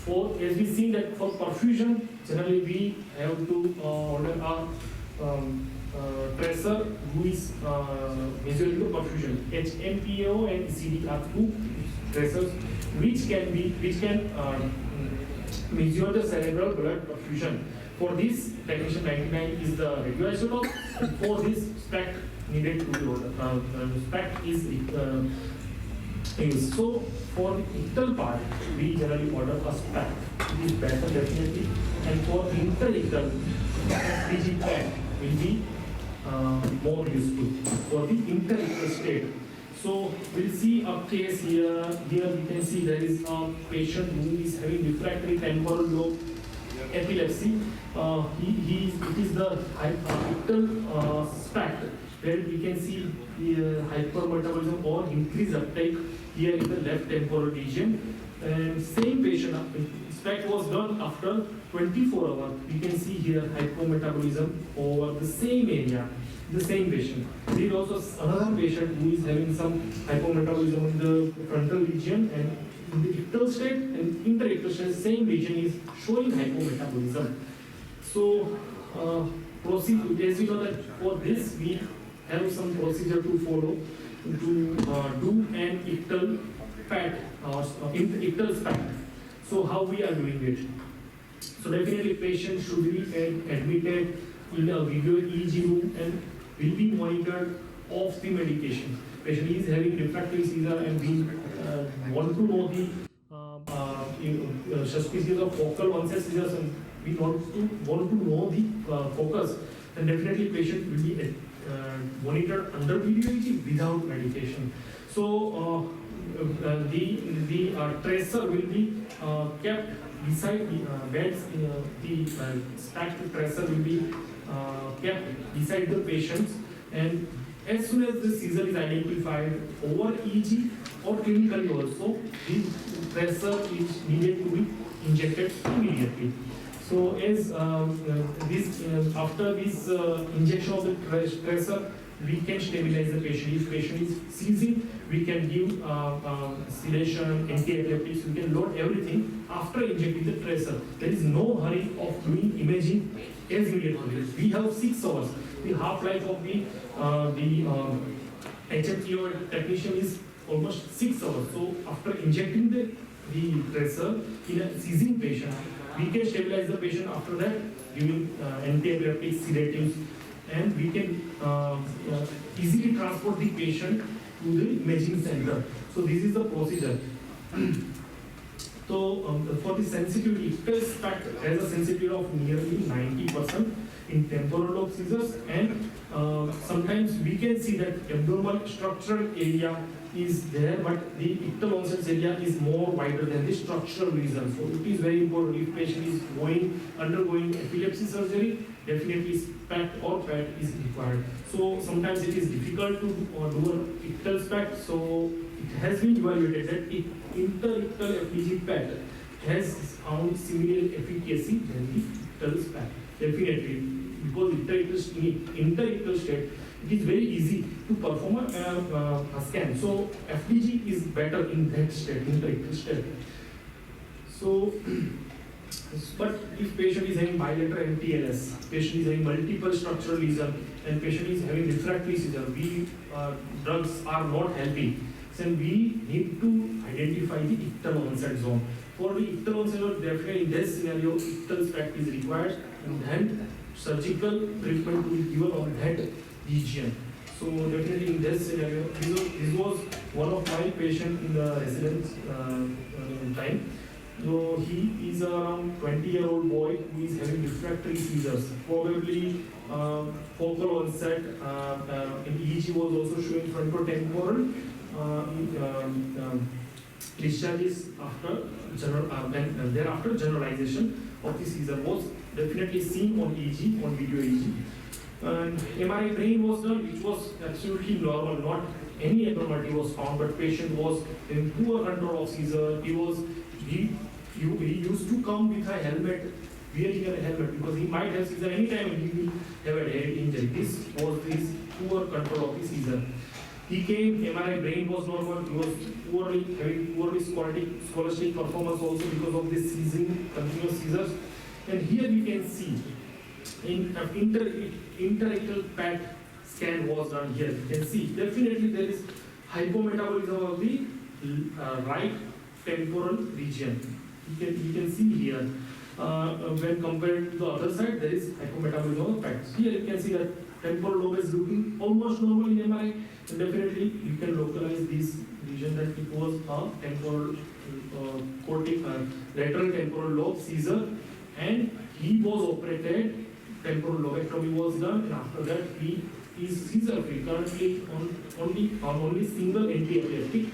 As we see that for perfusion, generally we have to order a tracer who is measuring the perfusion. HMPAO and ECD are two tracers which can measure the cerebral blood perfusion. For this, technician 99 is the radioisotope, and for this SPECT needed to be ordered. SPECT is used. So for the ictal part, we generally order a SPECT. It is better definitely, and for interictal, FDG PET will be more useful for the interictal state. So we'll see a case here. Here we can see there is a patient who is having refractory temporal lobe epilepsy. It is the ictal SPECT, where we can see the hypermetabolism or increased uptake here in the left temporal region. And same patient, SPECT was done after 24 hours. We can see here hypometabolism over the same area, the same patient. There is also another patient who is having some hypometabolism in the frontal region, and in the ictal state and interictal state, same region is showing hypometabolism. So, proceed, as you know that for this we have some procedure to follow to do an ictal PAT or ictal SPAT. So how we are doing it? So definitely patient should be admitted in a video EEG room and will be monitored off the medication. Patient is having refractory seizure and we want to know the suspicious of focal onset seizures and we want to know the focus, then definitely patient will be monitored under video EEG without medication. So the tracer will be kept beside the beds. The stacked tracer will be kept beside the patients, and as soon as the seizure is identified over EEG or clinically also, the tracer is needed to be injected immediately. So as after this injection of the tracer, we can stabilize the patient. If patient is seizing, we can give sedation, anti-epileptics, we can load everything after injecting the tracer. There is no hurry of doing imaging as immediately. We have 6 hours. The half-life of the HMTO technician is almost 6 hours. So after injecting the tracer in a seizing patient, we can stabilize the patient after that, giving anti-epileptics, sedatives, and we can easily transport the patient to the imaging center. So this is the procedure. So for the sensitivity, ictal SPAT has a sensitivity of nearly 90% in temporal lobe seizures, and sometimes we can see that abnormal structural area is there, but the ictal onset area is more wider than the structural region. So it is very important if patient is undergoing epilepsy surgery, definitely SPAT or PAT is required. So sometimes it is difficult to do an ictal SPAT. So it has been evaluated that interictal FDG PAT has found similar efficacy than the ictal SPAT. Definitely, because interictal state, it is very easy to perform a scan. So FDG is better in that state, interictal state. So, but if patient is having bilateral MTLS, patient is having multiple structural lesion, and patient is having refractory seizure, drugs are not helping. Then we need to identify the ictal onset zone. For the ictal onset zone, definitely in this scenario, ictal SPAT is required, and then surgical treatment will be given on that region. So definitely in this scenario, this was one of my patients in the residence time. So he is around 20-year-old boy who is having refractory seizures. Probably focal onset in EEG was also showing frontotemporal. Discharges after thereafter generalization of the seizure was definitely seen on EEG, on video EEG. And MRI brain was done, which was absolutely normal, not any abnormality was found, but patient was in poor control of seizure. He used to come with a helmet, wearing a helmet, because he might have seizure anytime and he will have a head injury. This was his poor control of the seizure. He came, MRI brain was normal, he was having poorly scholastic performance also because of this seizing, continuous seizures. And here we can see in interictal PAT scan was done here. You can see definitely there is hypometabolism of the right temporal region. You can see here when compared to the other side, there is hypometabolism of PAT. Here you can see that temporal lobe is looking almost normal in MRI, and definitely you can localize this region that it was a temporal lateral temporal lobe seizure, and he was operated, temporal lobectomy was done, and after that he is seizure free, currently on only single anti-epileptic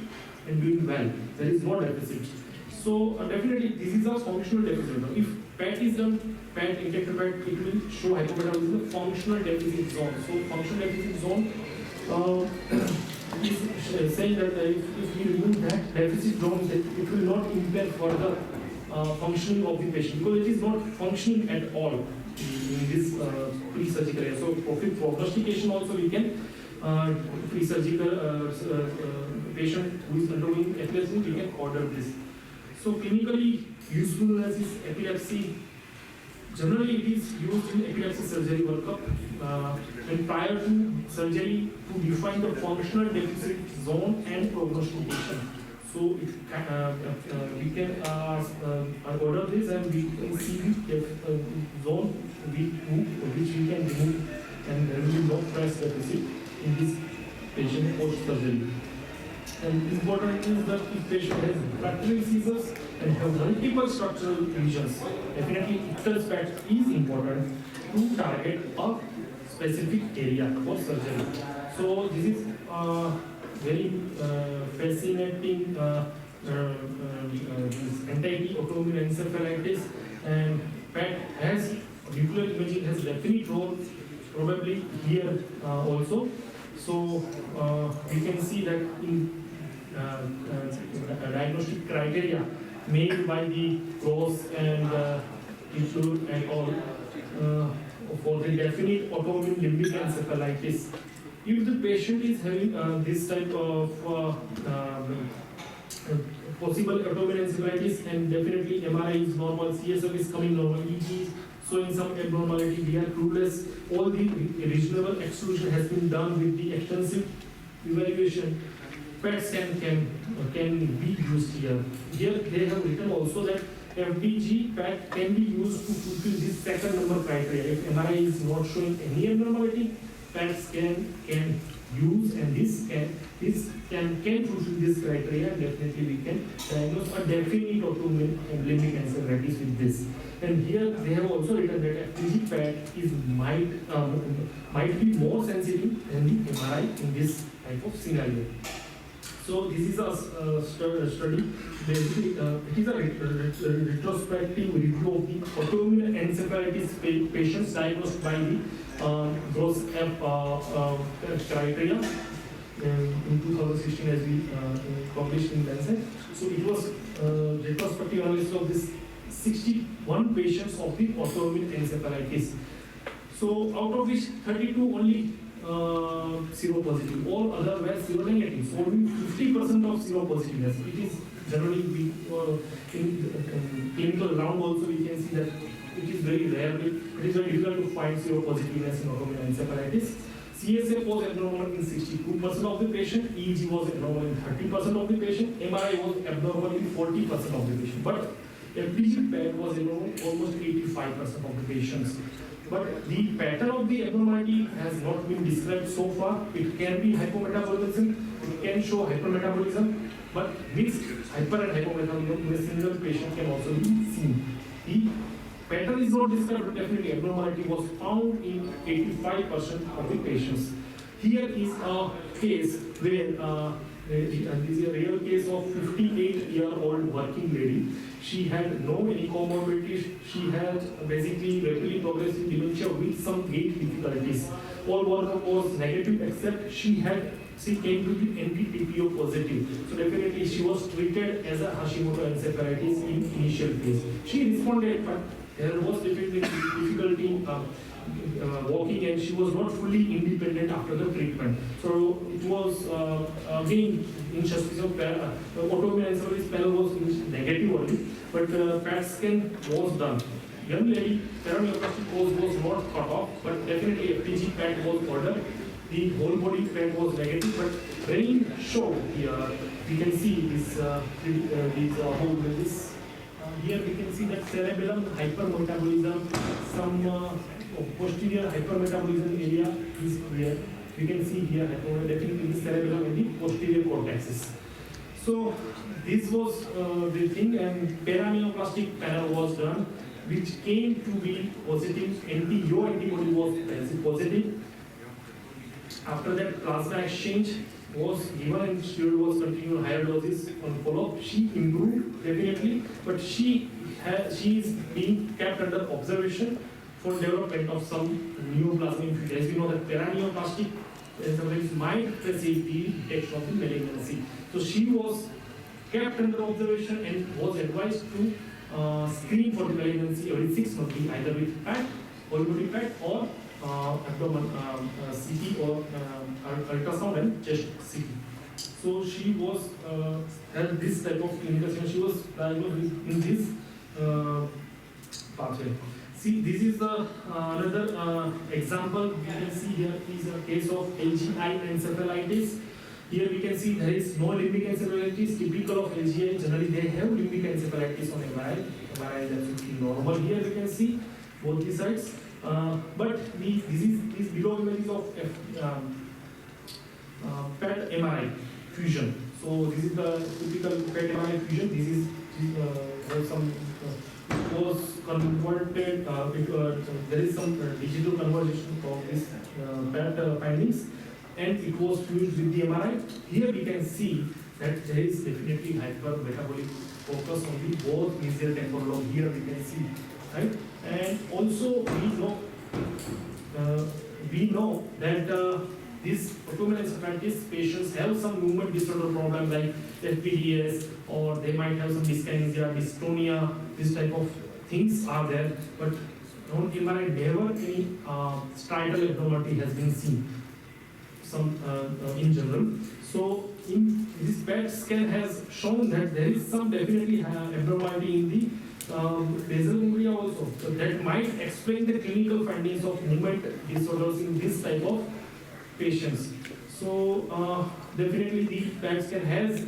and doing well. There is no deficit. So definitely this is a functional deficit. If PAT is done, PAT, injector PAT, it will show hypometabolism, the functional deficit zone. So functional deficit zone is saying that if we remove that deficit zone, it will not impair further functioning of the patient, because it is not functioning at all in this pre-surgical area. So for prognostication also we can pre-surgical patient who is undergoing epilepsy, we can order this. So clinically usefulness is epilepsy Generally, it is used in epilepsy surgery workup and prior to surgery to define the functional deficit zone and prognostication. So we can order this and we can see the zone which we can remove, and there will be no price deficit in this patient post surgery. And important is that if patient has refractory seizures and have multiple structural lesions, definitely ictal PET is important to target a specific area for surgery. So this is very fascinating anxiety, autoimmune encephalitis, and PET has nuclear imaging has definite role probably here also. So we can see that in diagnostic criteria made by the Gross and Issue and all for the definite autoimmune limbic encephalitis. If the patient is having this type of possible autoimmune encephalitis, and definitely MRI is normal, CSF is coming normal, EG is showing some abnormality, we are clueless. All the reasonable exclusion has been done with the extensive evaluation. PET scan can be used here. Here they have written also that FDG PET can be used to fulfill this second number criteria. If MRI is not showing any abnormality, PET scan can use, and this can fulfill this criteria. Definitely we can diagnose a definite autoimmune limbic encephalitis with this. And here they have also written that FDG PET is might be more sensitive than the MRI in this type of scenario. So this is a study. Basically, it is a retrospective review of the autoimmune encephalitis patients diagnosed by the Gross criteria in 2016, as we published in Lancet. So it was retrospective analysis of this 61 patients of the autoimmune encephalitis. So out of which 32 only seropositive, all other were seronegative. So only 50% of seropositiveness. It is generally in clinical round also we can see that it is very rarely, it is very difficult to find seropositiveness in autoimmune encephalitis. CSF was abnormal in 62% of the patient, EEG was abnormal in 30% of the patient, MRI was abnormal in 40% of the patient. But FDG PET was abnormal almost 85% of the patients. But the pattern of the abnormality has not been described so far. It can be hypometabolism, it can show hypermetabolism, but mixed hyper and hypometabolism in a single patient can also be seen. The pattern is not described, but definitely abnormality was found in 85% of the patients. Here is a case where this is a real case of 58-year-old working lady. She had no any comorbidities. She had basically rapidly progressive dementia with some gait difficulties. All workup was negative except she came to be NT-TPO positive. So definitely she was treated as a Hashimoto encephalitis in initial phase. She responded, but there was definitely difficulty walking, and she was not fully independent after the treatment. So it was again in suspicion of autoimmune encephalitis panel was negative only, but PET scan was done. Young lady, paraneoplastic cause was not cut off, but definitely FDG PET was ordered. The whole body PET was negative, but brain showed here. We can see this whole this. Here we can see that cerebellum hypermetabolism, some posterior hypermetabolism area is here. We can see here definitely the cerebellum and the posterior cortexes. So this was the thing, and paraneoplastic panel was done, which came to be positive. Anti-Yo antibody was positive. After that, plasma exchange was given and she was continued higher doses on follow-up. She improved definitely, but she is being kept under observation for development of some neoplasm. As we know that paraneoplastic encephalitis might precede the detection of the malignancy. So she was kept under observation and was advised to screen for the malignancy every 6 months, either with PET, whole body PET, or abdomen CT or ultrasound and chest CT. So she was had this type of indication. She was diagnosed in this pathway. See, this is the another example. We can see here is a case of LGI encephalitis. Here we can see there is no limbic encephalitis. Typical of LGI, generally they have limbic encephalitis on MRI. MRI is absolutely normal. Here we can see both the sides. But this below image is of PET MRI fusion. So this is the typical PET MRI fusion. This is some was converted. There is some digital conversion of this PET findings, and it was fused with the MRI. Here we can see that there is definitely hypermetabolic focus on the both mesial temporal lobe. Here we can see, right? And also we know that these autoimmune encephalitis patients have some movement disorder problem like FPDS, or they might have some dyskinesia, dystonia. This type of things are there, but on MRI never any striatal abnormality has been seen. Some in general. So in this PET scan has shown that there is some definitely abnormality in the basal ganglia also. So that might explain the clinical findings of movement disorders in this type of patients. So definitely the PET scan has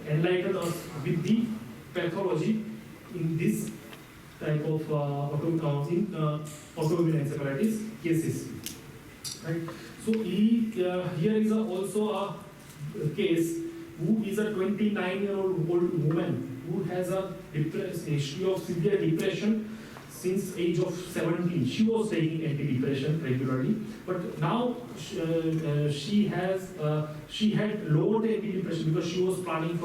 enlightened us with the pathology in this type of autoimmune encephalitis cases. Right. So here is also a case who is a 29-year-old woman who has a history of severe depression since age of 17. She was taking antidepressant regularly, but now she had lowered the antidepressant because she was planning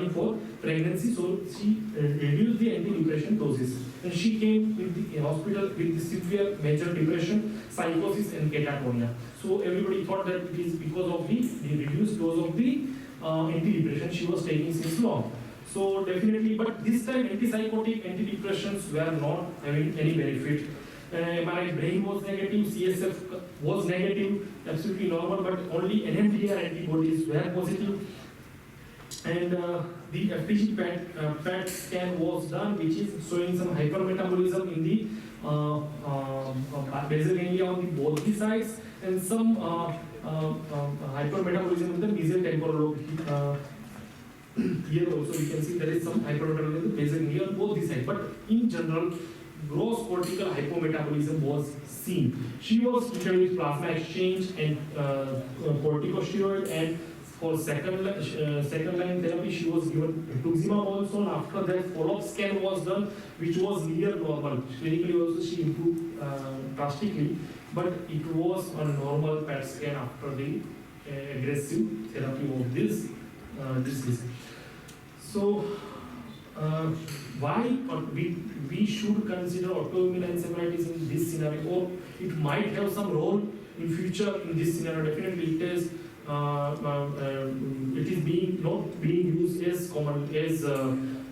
for pregnancy. So she reduced the antidepressant doses, and she came with the hospital with the severe major depression, psychosis, and catatonia. So everybody thought that it is because of the reduced dose of the antidepressant she was taking since long. So definitely, but this time antipsychotic antidepressants were not having any benefit. MRI brain was negative, CSF was negative, absolutely normal, but only NMDR antibodies were positive. And the FTG PET scan was done, which is showing some hypermetabolism in the basal ganglia on both the sides, and some hypermetabolism in the mesial temporal lobe. Here also we can see there is some hypermetabolism in the basal ganglia on both the sides, but in general, gross cortical hypometabolism was seen. She was treated with plasma exchange and corticosteroid, and for second line therapy she was given rituximab also, and after that follow-up scan was done, which was near normal. Clinically also she improved drastically, but it was a normal PET scan after the aggressive therapy of this disease. So why we should consider autoimmune encephalitis in this scenario, or it might have some role in future in this scenario. Definitely it is not being used as common as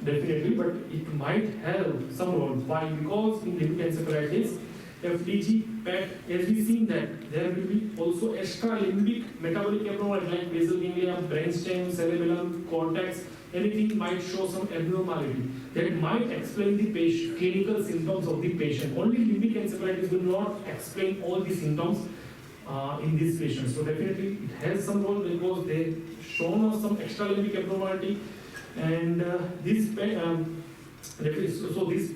definitely, but it might have some role. Why? Because in limbic encephalitis, FDG, PET, as we've seen that there will be also extra limbic metabolic abnormality like basal ganglia, brainstem, cerebellum, cortex. Anything might show some abnormality that might explain the clinical symptoms of the patient. Only limbic encephalitis will not explain all the symptoms in these patients. So definitely it has some role because they shown us some extra limbic abnormality, and these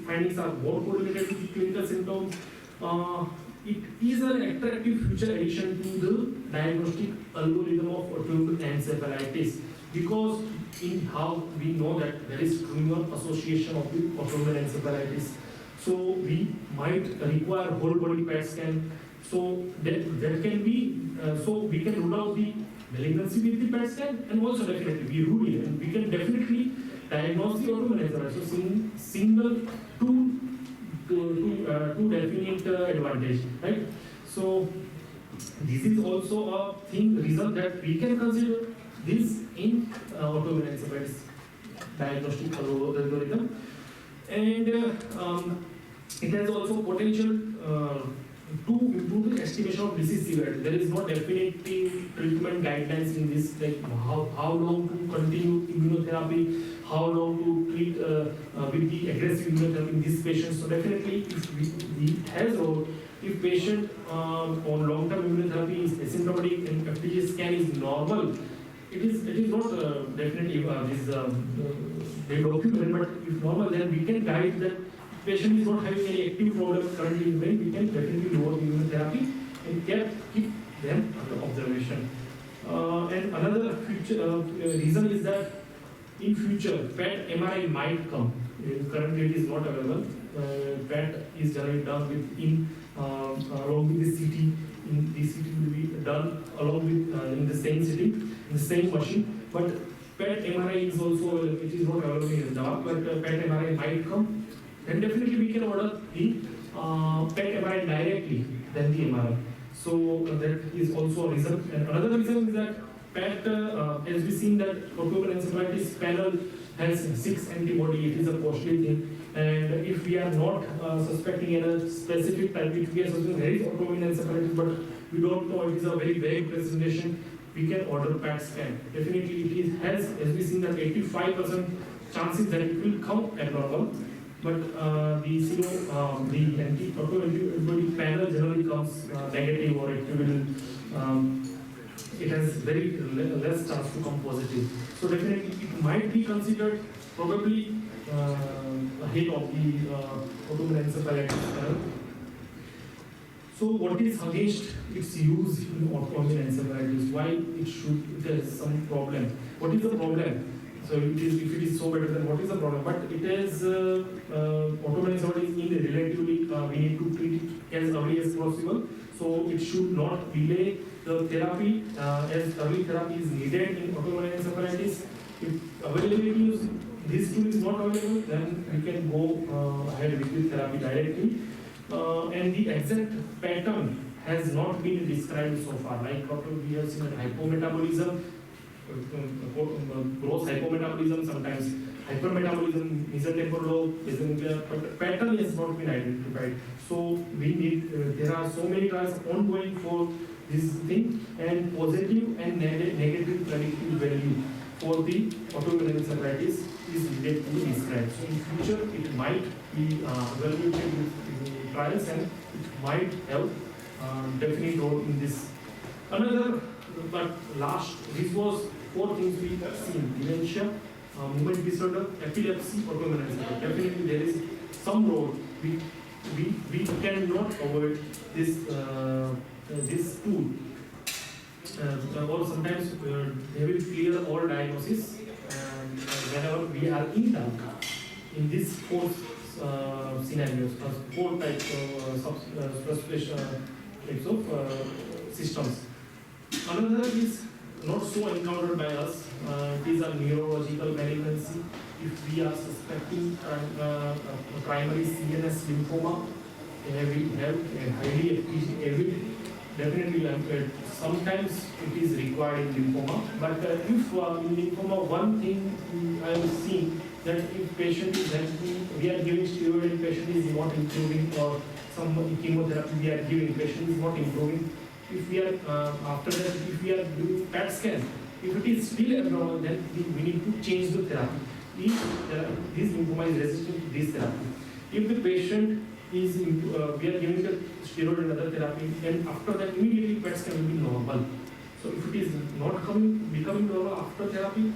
findings are more correlated with the clinical symptoms. It is an attractive future addition to the diagnostic algorithm of autoimmune encephalitis, because in how we know that there is criminal association of the autoimmune encephalitis. So we might require whole body PET scan. So that can be, so we can rule out the malignancy with the PET scan, and also definitely we rule it, and we can definitely diagnose the autoimmune encephalitis. So single two definite advantage, right? So this is also a reason that we can consider this in autoimmune encephalitis diagnostic algorithm, and it has also potential to improve the estimation of disease severity. There is no definitive treatment guidelines in this, like how long to continue immunotherapy, how long to treat with the aggressive immunotherapy in these patients. So definitely, if we has role, if patient on long-term immunotherapy is asymptomatic and FDG scan is normal, it is not definitely they document, but if normal, then we can guide that patient is not having any active problem currently in brain, we can definitely lower the immunotherapy and keep them under observation. And another reason is that in future, PET MRI might come. Currently, it is not available. PET is generally done along with the CT. The CT will be done along with in the same sitting, in the same machine. But PET MRI is also available. It is not available in the dark, but PET MRI might come. Then definitely we can order the PET MRI directly than the MRI. So that is also a reason. And another reason is that PET, as we seen that portable encephalitis panel has 6 antibody. It is a costly thing. And if we are not suspecting any specific type, if we are suspecting there is portable encephalitis, but we don't know it is a very vague presentation, we can order PET scan. Definitely it has, as we seen that 85% chances that it will come abnormal. But the anti-portable antibody panel generally comes negative, or it has very less chance to come positive. So definitely it might be considered probably ahead of the portable encephalitis panel. So what is against its use in portable encephalitis? Why it has some problem? What is the problem? So if it is so better, then what is the problem? But it is portable encephalitis in relatively we need to treat it as early as possible. So it should not delay the therapy as early therapy is needed in portable encephalitis. If availability is this tool is not available, then we can go ahead with the therapy directly. And the exact pattern has not been described so far. Like we have seen hypometabolism, gross hypometabolism, sometimes hypermetabolism, mesotemporal lobe, but pattern has not been identified. So we need, there are so many trials ongoing for this thing, and positive and negative predictive value for the portable encephalitis is needed to be described. So in future, it might be evaluated with trials, and it might have definitely role in this. Another, but last, this was 4 things we have seen: dementia, movement disorder, epilepsy, portable encephalitis. Definitely there is some role. We cannot avoid this this tool. Or sometimes they will clear all diagnosis, and whenever we are in doubt in these 4 scenarios, 4 types of types of systems. Another is not so encountered by us. It is a neurological malignancy. If we are suspecting primary CNS lymphoma, we have a highly FPG. Definitely, sometimes it is required in lymphoma. But if in lymphoma, one thing I have seen that if patient is having, we are giving steroid and patient is not improving, or some chemotherapy we are giving, patient is not improving. If we are after that, if we are doing PET scan, if it is still abnormal, then we need to change the therapy. If this lymphoma is resistant to this therapy, if the patient is we are giving the steroid and other therapy, and after that immediately PET scan will be normal. So if it is not becoming normal after therapy,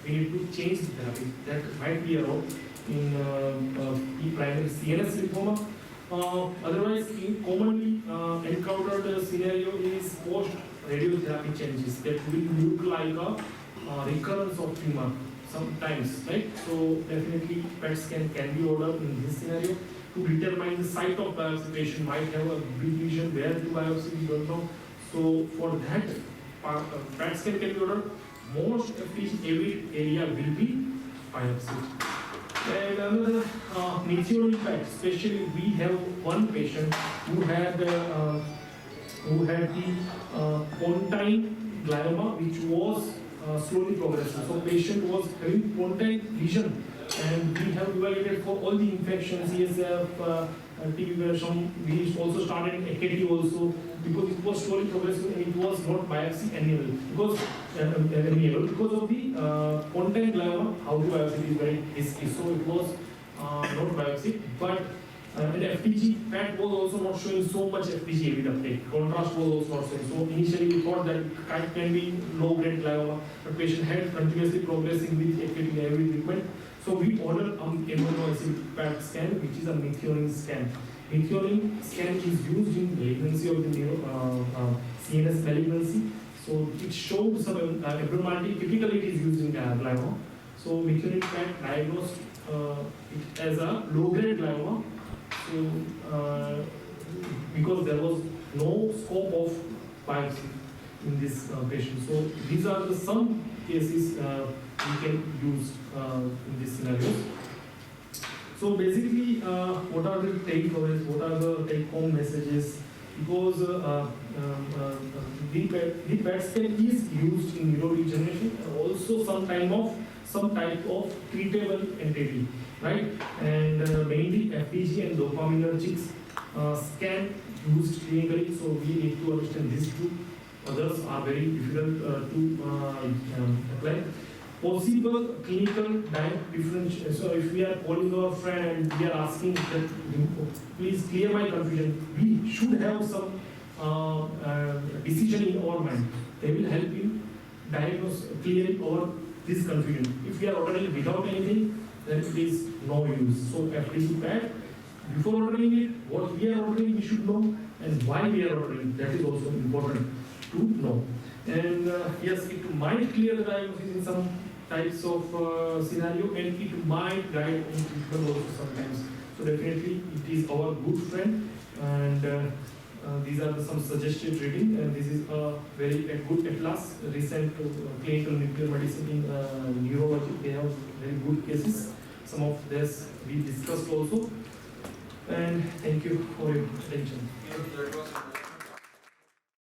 we need to change the therapy. That might be a role in primary CNS lymphoma. Otherwise, commonly encountered scenario is post radiotherapy changes that will look like a recurrence of tumor sometimes, right? So definitely PET scan can be ordered in this scenario to determine the site of biopsy. Patient might have a big lesion where to biopsy, we don't know. So for that, PET scan can be ordered. Most efficient area will be biopsy. And another natural impact, especially we have one patient who had the pontine glioma, which was slowly progressing. So patient was having pontine lesion, and we have evaluated for all the infections, CSF, we also started in AKT also because it was slowly progressing and it was not biopsy amenable because of the content level how to biopsy is very risky, so it was not biopsy. But in FTG, PET was also not showing so much FTG heavy uptake. Contrast was also not showing. So initially we thought that it can be low grade glioma, but patient had continuously progressing with AKT heavy treatment. So we ordered amino acid PET scan, which is a methionine scan. Methionine scan is used in malignancy of the CNS malignancy. So it shows some abnormality. Typically, it is used in glioma. So methionine PET diagnosed it as a low-grade glioma. So because there was no scope of biopsy in this patient. So these are the some cases we can use in this scenario. So basically, what are the takeaways? What are the take-home messages? Because the PET scan is used in neurodegeneration and also some type of treatable entity, right? And mainly FDG and dopaminergics scan used clinically. So we need to understand these two. Others are very difficult to apply. Possible clinical differentiation. So if we are calling our friend and we are asking that, please clear my confusion, we should have some decision in our mind. They will help you diagnose clearly or this confusion. If we are ordering without anything, then it is no use. So FTC PET, before ordering it, what we are ordering we should know, and why we are ordering, that is also important to know. And yes, it might clear the diagnosis in some types of scenario, and it might guide on treatment also sometimes. So definitely it is our good friend, and these are some suggested reading, and this is a good atlas, recent clinical nuclear medicine in neurology. They have very good cases. Some of this we discussed also, and thank you for your attention.